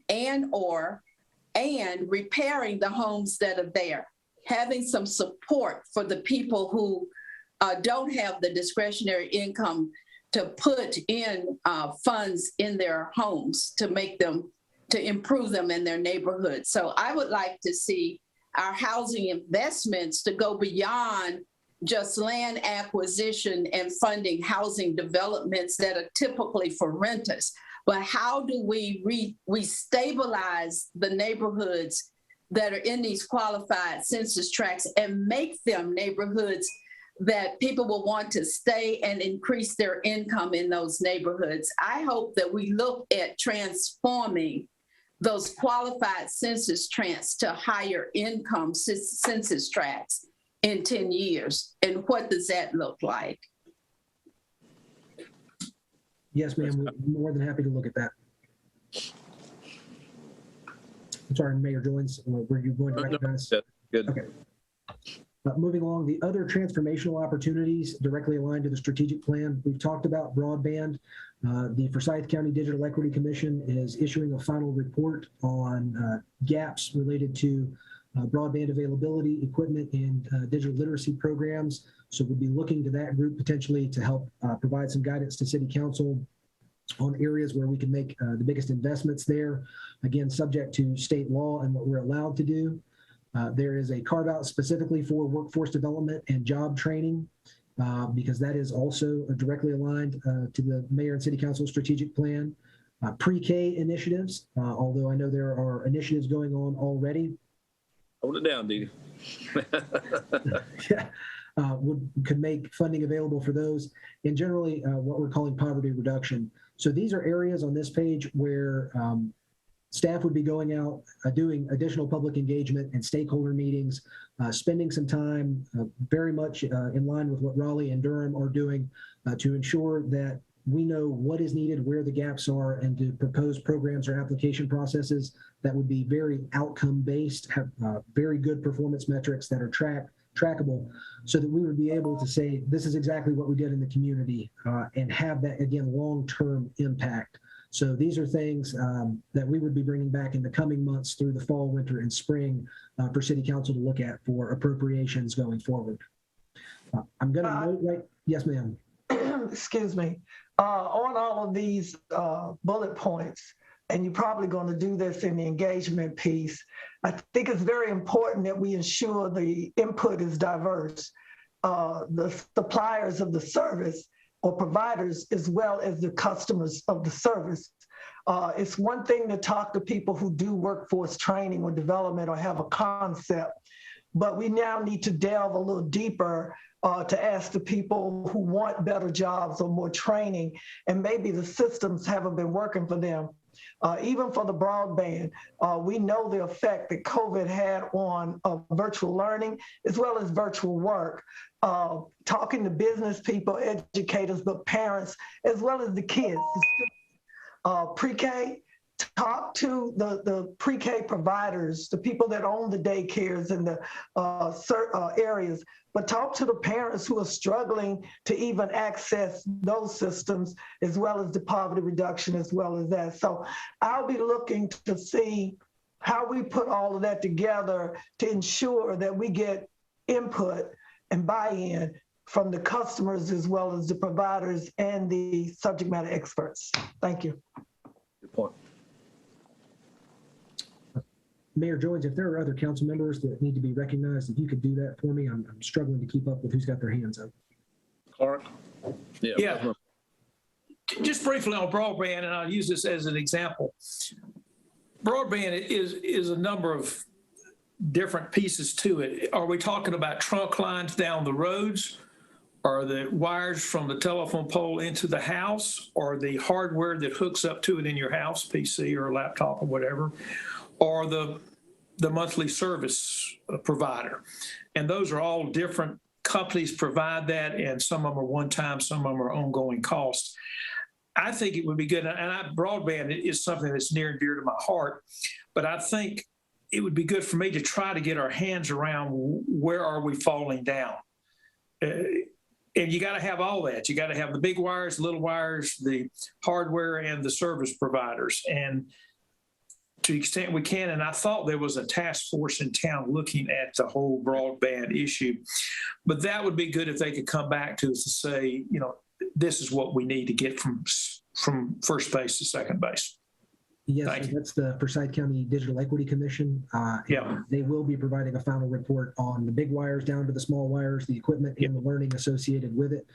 repairing the homes that are there, having some support for the people who don't have the discretionary income to put in funds in their homes to make them, to improve them in their neighborhood. So I would like to see our housing investments to go beyond just land acquisition and funding housing developments that are typically for renters. But how do we stabilize the neighborhoods that are in these qualified census tracts and make them neighborhoods that people will want to stay and increase their income in those neighborhoods? I hope that we look at transforming those qualified census tracts to higher income census tracts in 10 years. And what does that look like? Yes, ma'am. We're more than happy to look at that. I'm sorry, Mayor Joins, were you going to recognize? Good. Okay. Moving along, the other transformational opportunities directly aligned to the strategic plan. We've talked about broadband. The Forsyth County Digital Equity Commission is issuing a final report on gaps related to broadband availability, equipment, and digital literacy programs. So we'll be looking to that group potentially to help provide some guidance to City Council on areas where we can make the biggest investments there. Again, subject to state law and what we're allowed to do. There is a carve out specifically for workforce development and job training, because that is also directly aligned to the mayor and city council strategic plan. Pre-K initiatives, although I know there are initiatives going on already. Hold it down, Dee. Yeah, could make funding available for those, and generally what we're calling poverty reduction. So these are areas on this page where staff would be going out, doing additional public engagement and stakeholder meetings, spending some time very much in line with what Raleigh and Durham are doing to ensure that we know what is needed, where the gaps are, and to propose programs or application processes that would be very outcome-based, have very good performance metrics that are trackable, so that we would be able to say, this is exactly what we did in the community, and have that, again, long-term impact. So these are things that we would be bringing back in the coming months through the fall, winter, and spring for City Council to look at for appropriations going forward. I'm going to note right, yes, ma'am. Excuse me. On all of these bullet points, and you're probably going to do this in the engagement piece, I think it's very important that we ensure the input is diverse. The suppliers of the service or providers, as well as the customers of the service. It's one thing to talk to people who do workforce training or development or have a concept, but we now need to delve a little deeper to ask the people who want better jobs or more training, and maybe the systems haven't been working for them. Even for the broadband, we know the effect that COVID had on virtual learning as well as virtual work. Talking to business people, educators, but parents, as well as the kids. Pre-K, talk to the pre-K providers, the people that own the daycares and the areas, but talk to the parents who are struggling to even access those systems, as well as the poverty reduction, as well as that. So I'll be looking to see how we put all of that together to ensure that we get input and buy-in from the customers, as well as the providers and the subject matter experts. Thank you. Good point. Mayor Jones, if there are other council members that need to be recognized, if you could do that for me, I'm struggling to keep up with who's got their hands up. Clark? Yeah. Just briefly on broadband, and I'll use this as an example. Broadband is a number of different pieces to it. Are we talking about trunk lines down the roads? Are the wires from the telephone pole into the house, or the hardware that hooks up to it in your house, PC or laptop or whatever, or the monthly service provider? And those are all different companies provide that, and some of them are one-time, some of them are ongoing costs. I think it would be good, and broadband is something that's near and dear to my heart, but I think it would be good for me to try to get our hands around where are we falling down. And you got to have all that. You got to have the big wires, little wires, the hardware, and the service providers. And to the extent we can, and I thought there was a task force in town looking at the whole broadband issue, but that would be good if they could come back to us to say, you know, this is what we need to get from first base to second base. Yes, that's the Forsyth County Digital Equity Commission. Yeah. They will be providing a final report on the big wires down to the small wires, the equipment and the learning associated with it.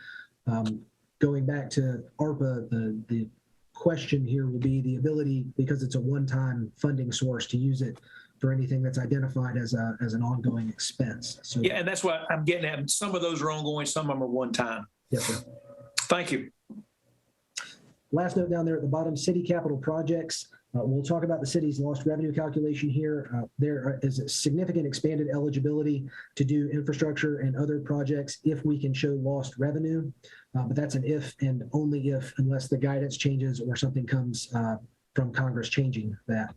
Going back to ARPA, the question here will be the ability, because it's a one-time funding source, to use it for anything that's identified as an ongoing expense. So, yeah, and that's what I'm getting at. Some of those are ongoing, some of them are one-time. Yes, sir. Thank you. Last note down there at the bottom, city capital projects. We'll talk about the city's lost revenue calculation here. There is a significant expanded eligibility to do infrastructure and other projects if we can show lost revenue, but that's an if and only if, unless the guidance changes or something comes from Congress changing that.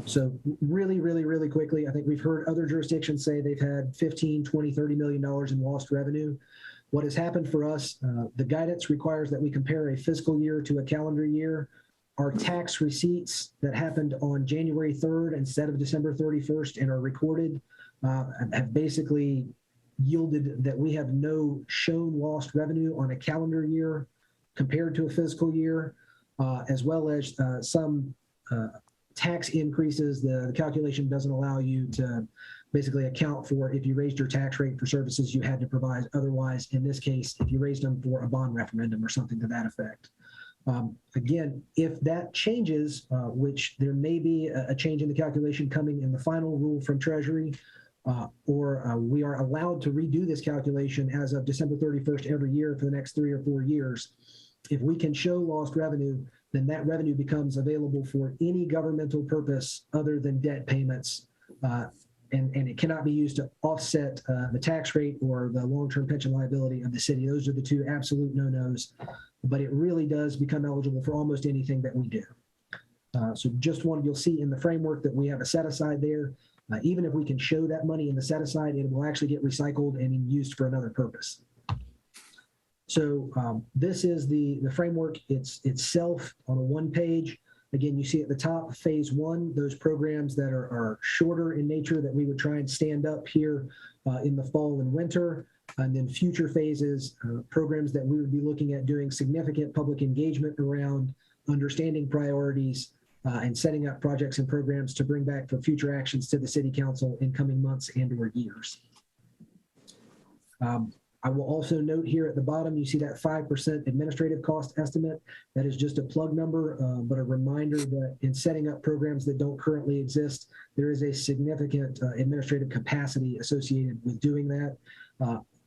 So really quickly, I think we've heard other jurisdictions say they've had 15, 20, $30 million in lost revenue. What has happened for us, the guidance requires that we compare a fiscal year to a calendar year. Our tax receipts that happened on January 3rd instead of December 31st and are recorded have basically yielded that we have no shown lost revenue on a calendar year compared to a fiscal year, as well as some tax increases, the calculation doesn't allow you to basically account for if you raised your tax rate for services you had to provide otherwise. In this case, if you raised them for a bond referendum or something to that effect. Again, if that changes, which there may be a change in the calculation coming in the final rule from Treasury, or we are allowed to redo this calculation as of December 31st every year for the next 3 or 4 years. If we can show lost revenue, then that revenue becomes available for any governmental purpose other than debt payments. And it cannot be used to offset the tax rate or the long-term pension liability of the city. Those are the two absolute no-nos, but it really does become eligible for almost anything that we do. So just one, you'll see in the framework that we have a set aside there. Even if we can show that money in the set aside, it will actually get recycled and used for another purpose. So this is the framework itself on a one page. Again, you see at the top, phase one, those programs that are shorter in nature that we would try and stand up here in the fall and winter. And then future phases, programs that we would be looking at doing significant public engagement around, understanding priorities, and setting up projects and programs to bring back for future actions to the city council in coming months and or years. I will also note here at the bottom, you see that 5% administrative cost estimate. That is just a plug number, but a reminder that in setting up programs that don't currently exist, there is a significant administrative capacity associated with doing that,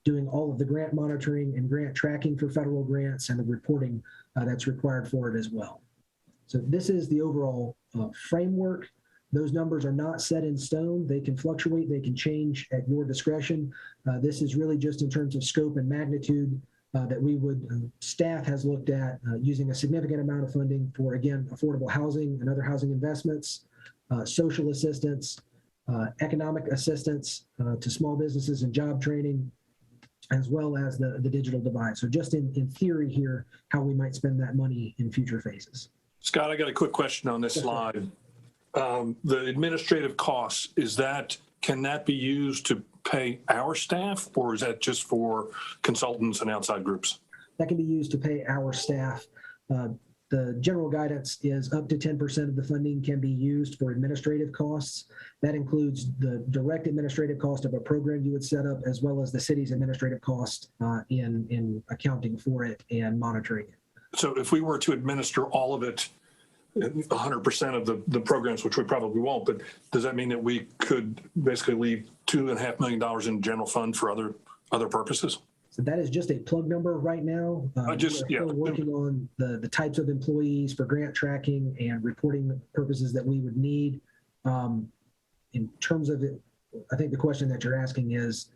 doing all of the grant monitoring and grant tracking for federal grants and the reporting that's required for it as well. So this is the overall framework. Those numbers are not set in stone. They can fluctuate. They can change at your discretion. This is really just in terms of scope and magnitude that we would, staff has looked at using a significant amount of funding for, again, affordable housing and other housing investments, social assistance, economic assistance to small businesses and job training, as well as the digital divide. So just in theory here, how we might spend that money in future phases. Scott, I got a quick question on this slide. The administrative costs, can that be used to pay our staff, or is that just for consultants and outside groups? That can be used to pay our staff. The general guidance is up to 10% of the funding can be used for administrative costs. That includes the direct administrative cost of a program you would set up, as well as the city's administrative cost in accounting for it and monitoring it. So if we were to administer all of it, 100% of the programs, which we probably won't, but does that mean that we could basically leave $2.5 million in general fund for other purposes? So that is just a plug number right now. We're still working on the types of employees for grant tracking and reporting purposes that we would need. In terms of it, I think the question that you're asking is,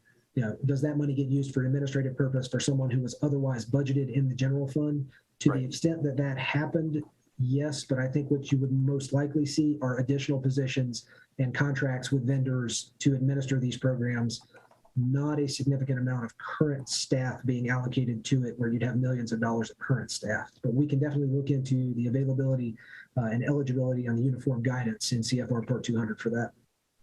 does that money get used for an administrative purpose for someone who was otherwise budgeted in the general fund? To the extent that that happened, yes, but I think what you would most likely see are additional positions and contracts with vendors to administer these programs, not a significant amount of current staff being allocated to it where you'd have millions of dollars of current staff. But we can definitely look into the availability and eligibility on the uniform guidance in CFR Part 200 for that.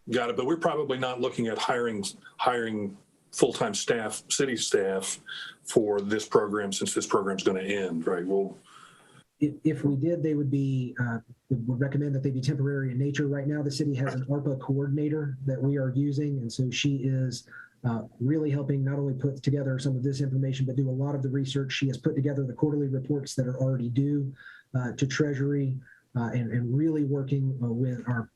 Got it, but we're probably not looking at hiring full-time staff, city staff for this program, since this program's going to end, right? If we did, they would be, would recommend that they be temporary in nature. Right now, the city has an ARPA coordinator that we are using. And so she is really helping not only put together some of this information, but do a lot of the research. She has put together the quarterly reports that are already due to Treasury and really working with our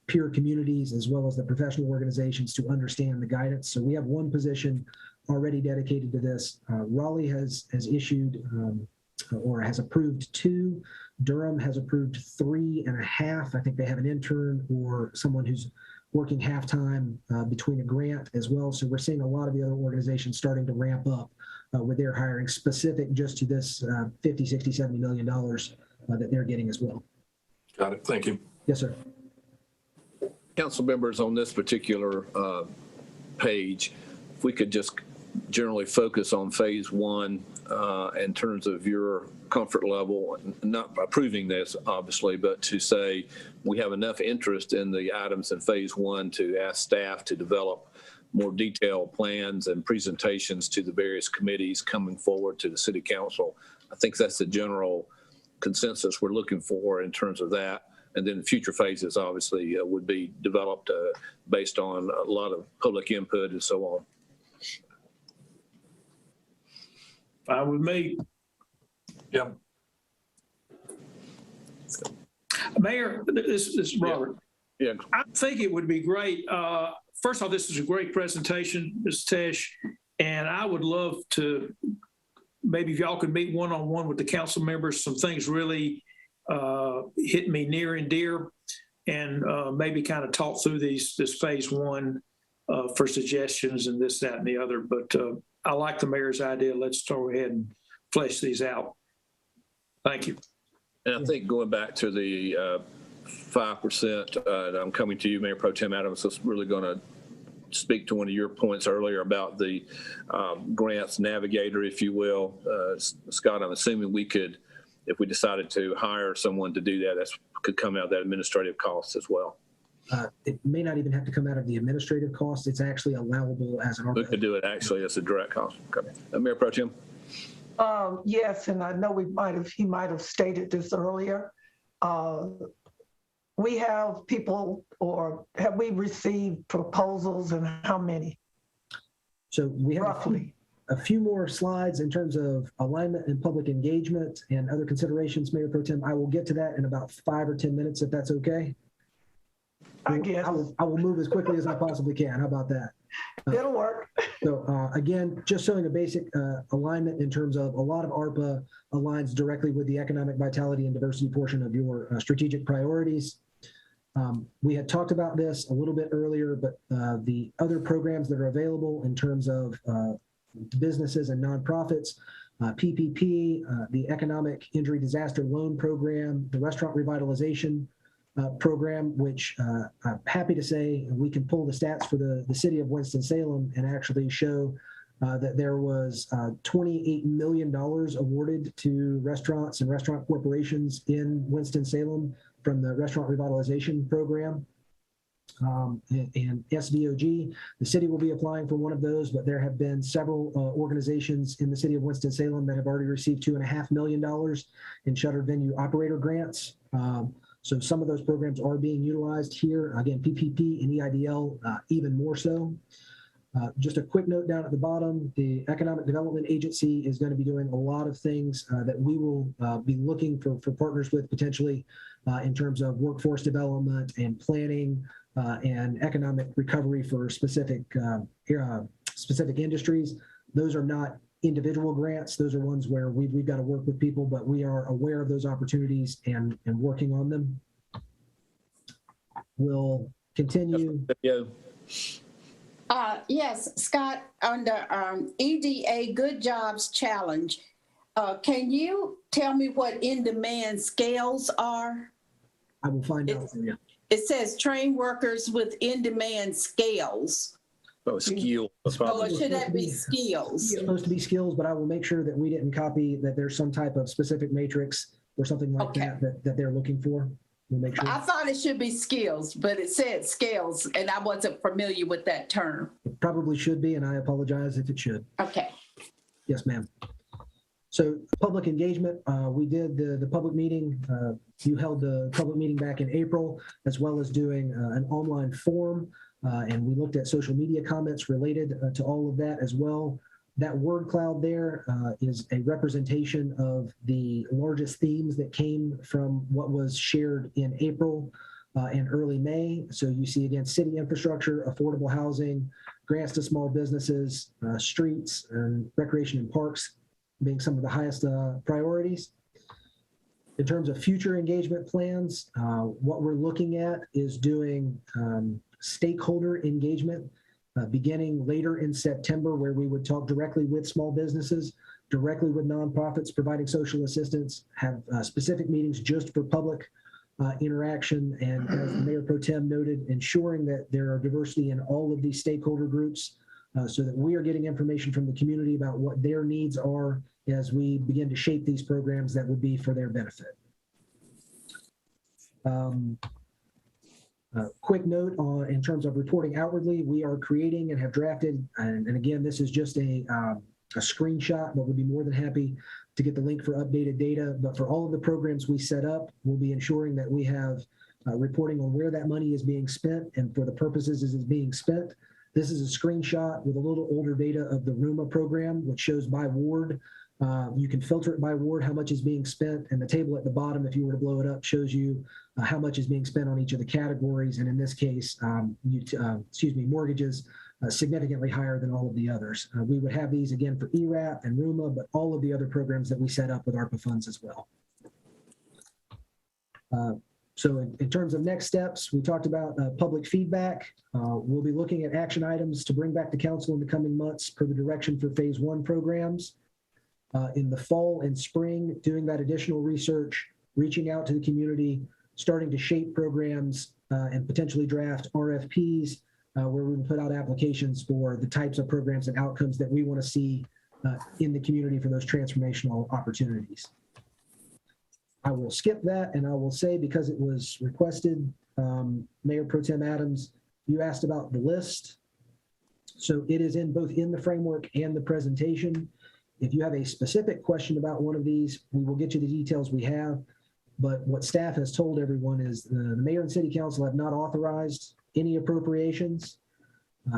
peer communities as well as the professional organizations to understand the guidance. So we have one position already dedicated to this. Raleigh has issued or has approved 2. Durham has approved 3.5. I think they have an intern or someone who's working half-time between a grant as well. So we're seeing a lot of the other organizations starting to ramp up with their hiring specific just to this $50, $60, $70 million that they're getting as well. Got it. Thank you. Yes, sir. Council members, on this particular page, if we could just generally focus on phase one in terms of your comfort level, not approving this obviously, but to say we have enough interest in the items in phase one to ask staff to develop more detailed plans and presentations to the various committees coming forward to the city council. I think that's the general consensus we're looking for in terms of that. And then future phases obviously would be developed based on a lot of public input and so on. Fine with me. Yeah. Mayor, this is Robert. Yeah. I think it would be great. First off, this is a great presentation, Ms. Tesh, and I would love to, maybe if y'all could meet one-on-one with the council members, some things really hit me near and dear, and maybe kind of talk through this phase one for suggestions and this, that, and the other. But I like the mayor's idea. Let's go ahead and flesh these out. Thank you. And I think going back to the 5%, and I'm coming to you, Mayor Pro Tem Adams, is really going to speak to one of your points earlier about the grants navigator, if you will. Scott, I'm assuming we could, if we decided to hire someone to do that, that could come out of that administrative cost as well. It may not even have to come out of the administrative cost. It's actually allowable as an We could do it actually as a direct cost. Okay. Mayor Pro Tem? Yes, and I know he might have stated this earlier. We have people, or have we received proposals, and how many? So we have roughly a few more slides in terms of alignment and public engagement and other considerations, Mayor Pro Tem. I will get to that in about 5 or 10 minutes, if that's okay. I guess. I will move as quickly as I possibly can. How about that? It'll work. So again, just showing a basic alignment in terms of a lot of ARPA aligns directly with the economic vitality and diversity portion of your strategic priorities. We had talked about this a little bit earlier, but the other programs that are available in terms of businesses and nonprofits, PPP, the Economic Injury Disaster Loan Program, the Restaurant Revitalization Program, which I'm happy to say we can pull the stats for the city of Winston-Salem and actually show that there was $28 million awarded to restaurants and restaurant corporations in Winston-Salem from the Restaurant Revitalization Program. And SVOG, the city will be applying for one of those, but there have been several organizations in the city of Winston-Salem that have already received $2.5 million in shuttered venue operator grants. So some of those programs are being utilized here. Again, PPP and EIDL even more so. Just a quick note down at the bottom, the Economic Development Agency is going to be doing a lot of things that we will be looking for partners with potentially in terms of workforce development and planning and economic recovery for specific industries. Those are not individual grants. Those are ones where we've got to work with people, but we are aware of those opportunities and working on them. We'll continue. Yes, Scott, under EDA Good Jobs Challenge, can you tell me what in-demand scales are? I will find out for you. It says train workers with in-demand scales. Oh, skill. Or should that be skills? It's supposed to be skills, but I will make sure that we didn't copy that there's some type of specific matrix or something like that they're looking for. We'll make sure. I thought it should be skills, but it said scales, and I wasn't familiar with that term. It probably should be, and I apologize if it should. Okay. Yes, ma'am. So public engagement, we did the public meeting. You held the public meeting back in April, as well as doing an online forum. And we looked at social media comments related to all of that as well. That word cloud there is a representation of the largest themes that came from what was shared in April and early May. So you see, again, city infrastructure, affordable housing, grants to small businesses, streets, and recreation and parks being some of the highest priorities. In terms of future engagement plans, what we're looking at is doing stakeholder engagement beginning later in September, where we would talk directly with small businesses, directly with nonprofits providing social assistance, have specific meetings just for public interaction, and as the Mayor Pro Tem noted, ensuring that there are diversity in all of these stakeholder groups so that we are getting information from the community about what their needs are as we begin to shape these programs that would be for their benefit. Quick note in terms of reporting outwardly, we are creating and have drafted, and again, this is just a screenshot, but we'll be more than happy to get the link for updated data. But for all of the programs we set up, we'll be ensuring that we have reporting on where that money is being spent and for the purposes it is being spent. This is a screenshot with a little older data of the RUMA program, which shows by ward. You can filter it by ward, how much is being spent, and the table at the bottom, if you were to blow it up, shows you how much is being spent on each of the categories. And in this case, mortgages significantly higher than all of the others. We would have these again for ERAP and RUMA, but all of the other programs that we set up with ARPA funds as well. So in terms of next steps, we talked about public feedback. We'll be looking at action items to bring back to council in the coming months per the direction for phase 1 programs. In the fall and spring, doing that additional research, reaching out to the community, starting to shape programs and potentially draft RFPs where we will put out applications for the types of programs and outcomes that we want to see in the community for those transformational opportunities. I will skip that and I will say, because it was requested, Mayor Pro Tem Adams, you asked about the list. So it is in both in the framework and the presentation. If you have a specific question about one of these, we will get you the details we have. But what staff has told everyone is the mayor and city council have not authorized any appropriations.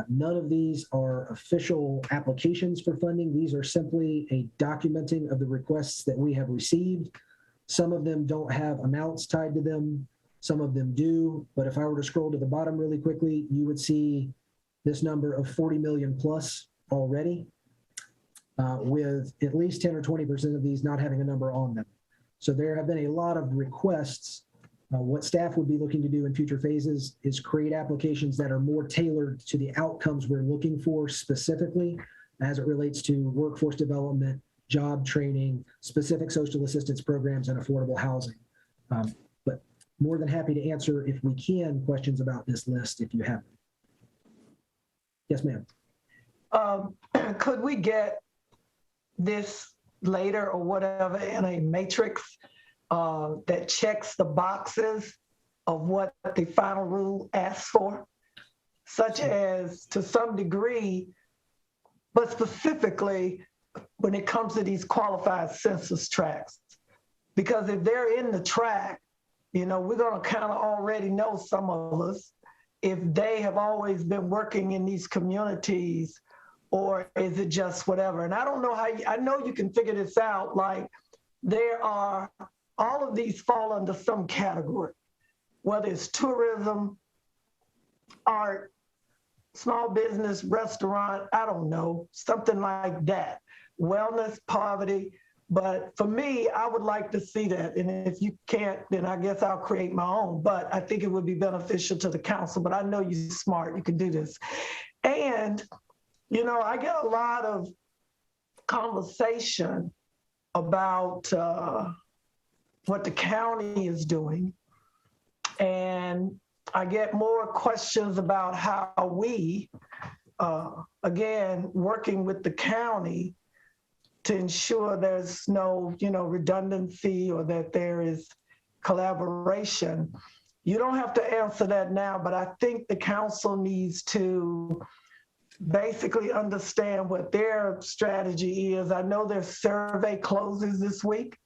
None of these are official applications for funding. These are simply a documenting of the requests that we have received. Some of them don't have amounts tied to them. Some of them do. But if I were to scroll to the bottom really quickly, you would see this number of 40 million plus already, with at least 10 or 20% of these not having a number on them. So there have been a lot of requests. What staff would be looking to do in future phases is create applications that are more tailored to the outcomes we're looking for specifically as it relates to workforce development, job training, specific social assistance programs, and affordable housing. But more than happy to answer, if we can, questions about this list if you have them. Yes, ma'am. Could we get this later or whatever in a matrix that checks the boxes of what the final rule asks for, such as to some degree, but specifically when it comes to these qualified census tracts? Because if they're in the tract, you know, we're going to kind of already know, some of us, if they have always been working in these communities, or is it just whatever? And I don't know how, I know you can figure this out. Like, there are, all of these fall under some category, whether it's tourism, art, small business, restaurant, I don't know, something like that. Wellness, poverty. But for me, I would like to see that. And if you can't, then I guess I'll create my own. But I think it would be beneficial to the council. But I know you're smart, you can do this. And, you know, I get a lot of conversation about what the county is doing. And I get more questions about how we, again, working with the county to ensure there's no, you know, redundancy or that there is collaboration. You don't have to answer that now, but I think the council needs to basically understand what their strategy is. I know their survey closes this week,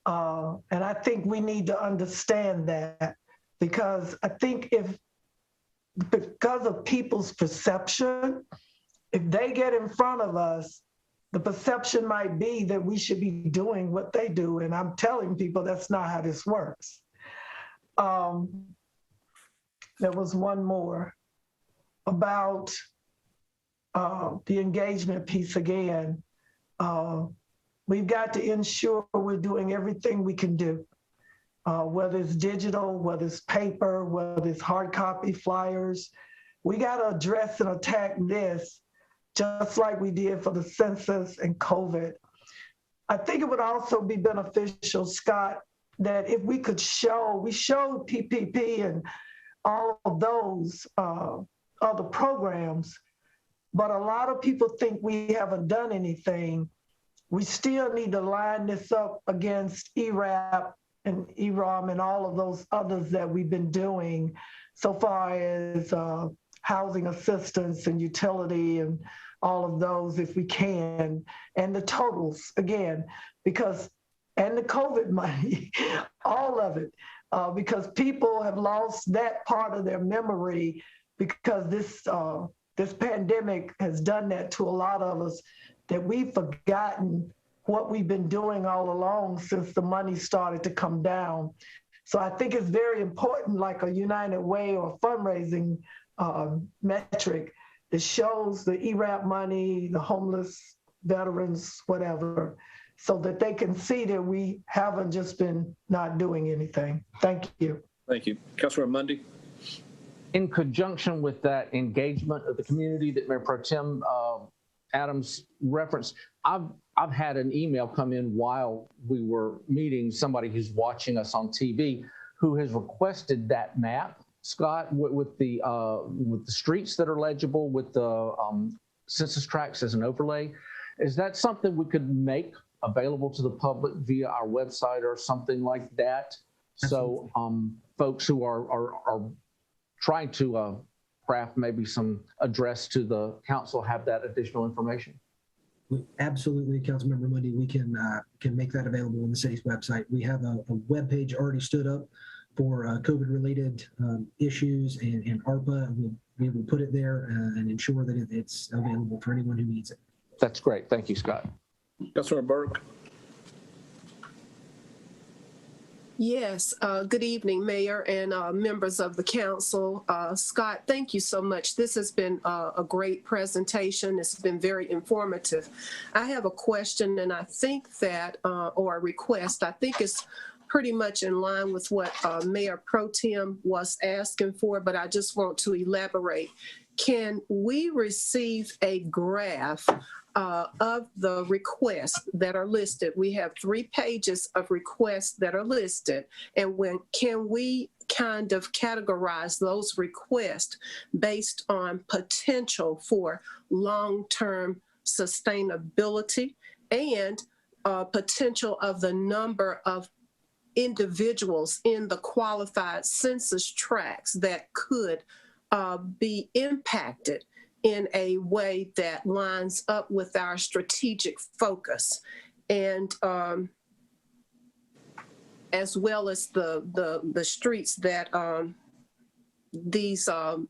and I think we need to understand that, because I think because of people's perception, if they get in front of us, the perception might be that we should be doing what they do. And I'm telling people that's not how this works. There was one more about the engagement piece again. We've got to ensure we're doing everything we can do, whether it's digital, whether it's paper, whether it's hard copy flyers. We got to address and attack this just like we did for the census and COVID. I think it would also be beneficial, Scott, that if we could we showed PPP and all of those other programs, but a lot of people think we haven't done anything. We still need to line this up against ERAP and EROM and all of those others that we've been doing so far as housing assistance and utility and all of those if we can, and the totals again, because, and the COVID money, all of it, because people have lost that part of their memory because this pandemic has done that to a lot of us, that we've forgotten what we've been doing all along since the money started to come down. So I think it's very important, like a United Way or fundraising metric that shows the ERAP money, the homeless, veterans, whatever, so that they can see that we haven't just been not doing anything. Thank you. Thank you. Councilmember Mundy. In conjunction with that engagement of the community that Mayor Pro Tem Adams referenced, I've had an email come in while we were meeting, somebody who's watching us on TV who has requested that map, Scott, with the streets that are legible, with the census tracts as an overlay. Is that something we could make available to the public via our website or something like that? So folks who are trying to craft maybe some address to the council have that additional information? Absolutely, Councilmember Mundy, we can make that available on the city's website. We have a web page already stood up for COVID-related issues and ARPA. We will put it there and ensure that it's available for anyone who needs it. That's great. Thank you, Scott. Councilmember Burke. Yes, good evening, Mayor and members of the council. Scott, thank you so much. This has been a great presentation. It's been very informative. I have a question, and I think that, or a request, I think it's pretty much in line with what Mayor Pro Tem was asking for, but I just want to elaborate. Can we receive a graph of the requests that are listed? We have 3 pages of requests that are listed. And can we kind of categorize those requests based on potential for long-term sustainability and potential of the number of individuals in the qualified census tracts that could be impacted in a way that lines up with our strategic focus, and as well as the streets that these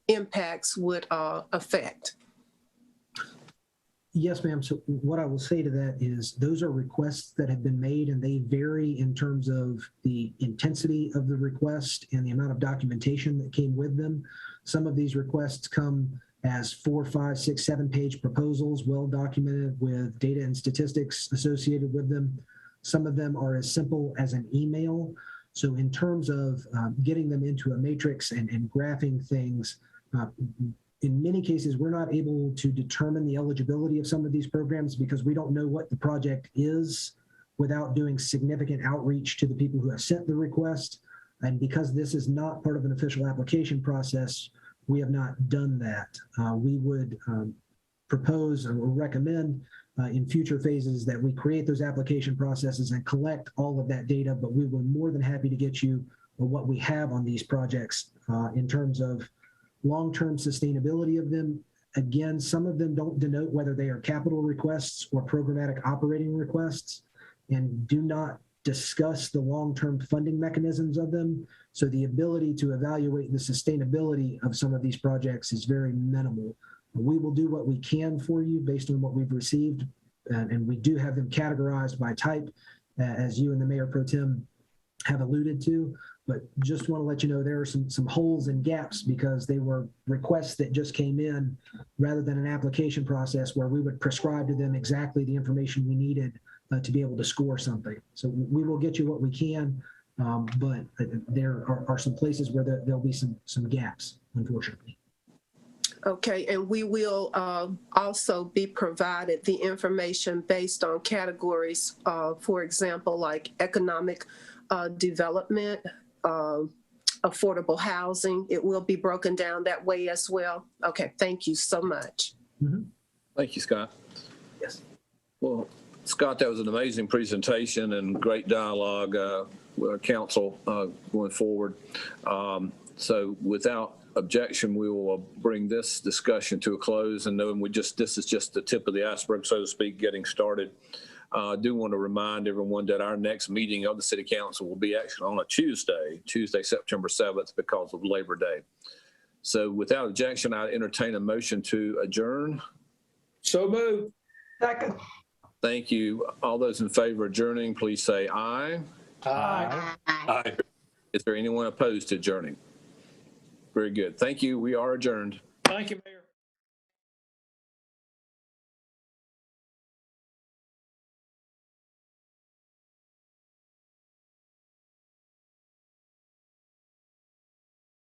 impacts would affect? Yes, ma'am. So what I will say to that is those are requests that have been made, and they vary in terms of the intensity of the request and the amount of documentation that came with them. Some of these requests come as 4, 5, 6, 7-page proposals, well documented with data and statistics associated with them. Some of them are as simple as an email. So in terms of getting them into a matrix and graphing things, in many cases, we're not able to determine the eligibility of some of these programs because we don't know what the project is without doing significant outreach to the people who have sent the request. And because this is not part of an official application process, we have not done that. We would propose or recommend in future phases that we create those application processes and collect all of that data, but we were more than happy to get you what we have on these projects in terms of long-term sustainability of them. Again, some of them don't denote whether they are capital requests or programmatic operating requests and do not discuss the long-term funding mechanisms of them. So the ability to evaluate the sustainability of some of these projects is very minimal. We will do what we can for you based on what we've received, and we do have them categorized by type, as you and the Mayor Pro Tem have alluded to. But just want to let you know there are some holes and gaps because they were requests that just came in rather than an application process where we would prescribe to them exactly the information we needed to be able to score something. So we will get you what we can, but there are some places where there'll be some gaps, unfortunately. Okay, and we will also be provided the information based on categories, for example, like economic development, affordable housing. It will be broken down that way as well. Okay, thank you so much. Mm-hmm. Thank you, Scott. Yes. Well, Scott, that was an amazing presentation and great dialogue with our council going forward. So without objection, we will bring this discussion to a close, and knowing this is just the tip of the iceberg, so to speak, getting started. I do want to remind everyone that our next meeting of the City Council will be actually on a Tuesday, September 7th, because of Labor Day. So without objection, I entertain a motion to adjourn. So moved. Second. Thank you. All those in favor of adjourning, please say aye. Aye. Aye. Is there anyone opposed to adjourning? Very good. Thank you. We are adjourned. Thank you.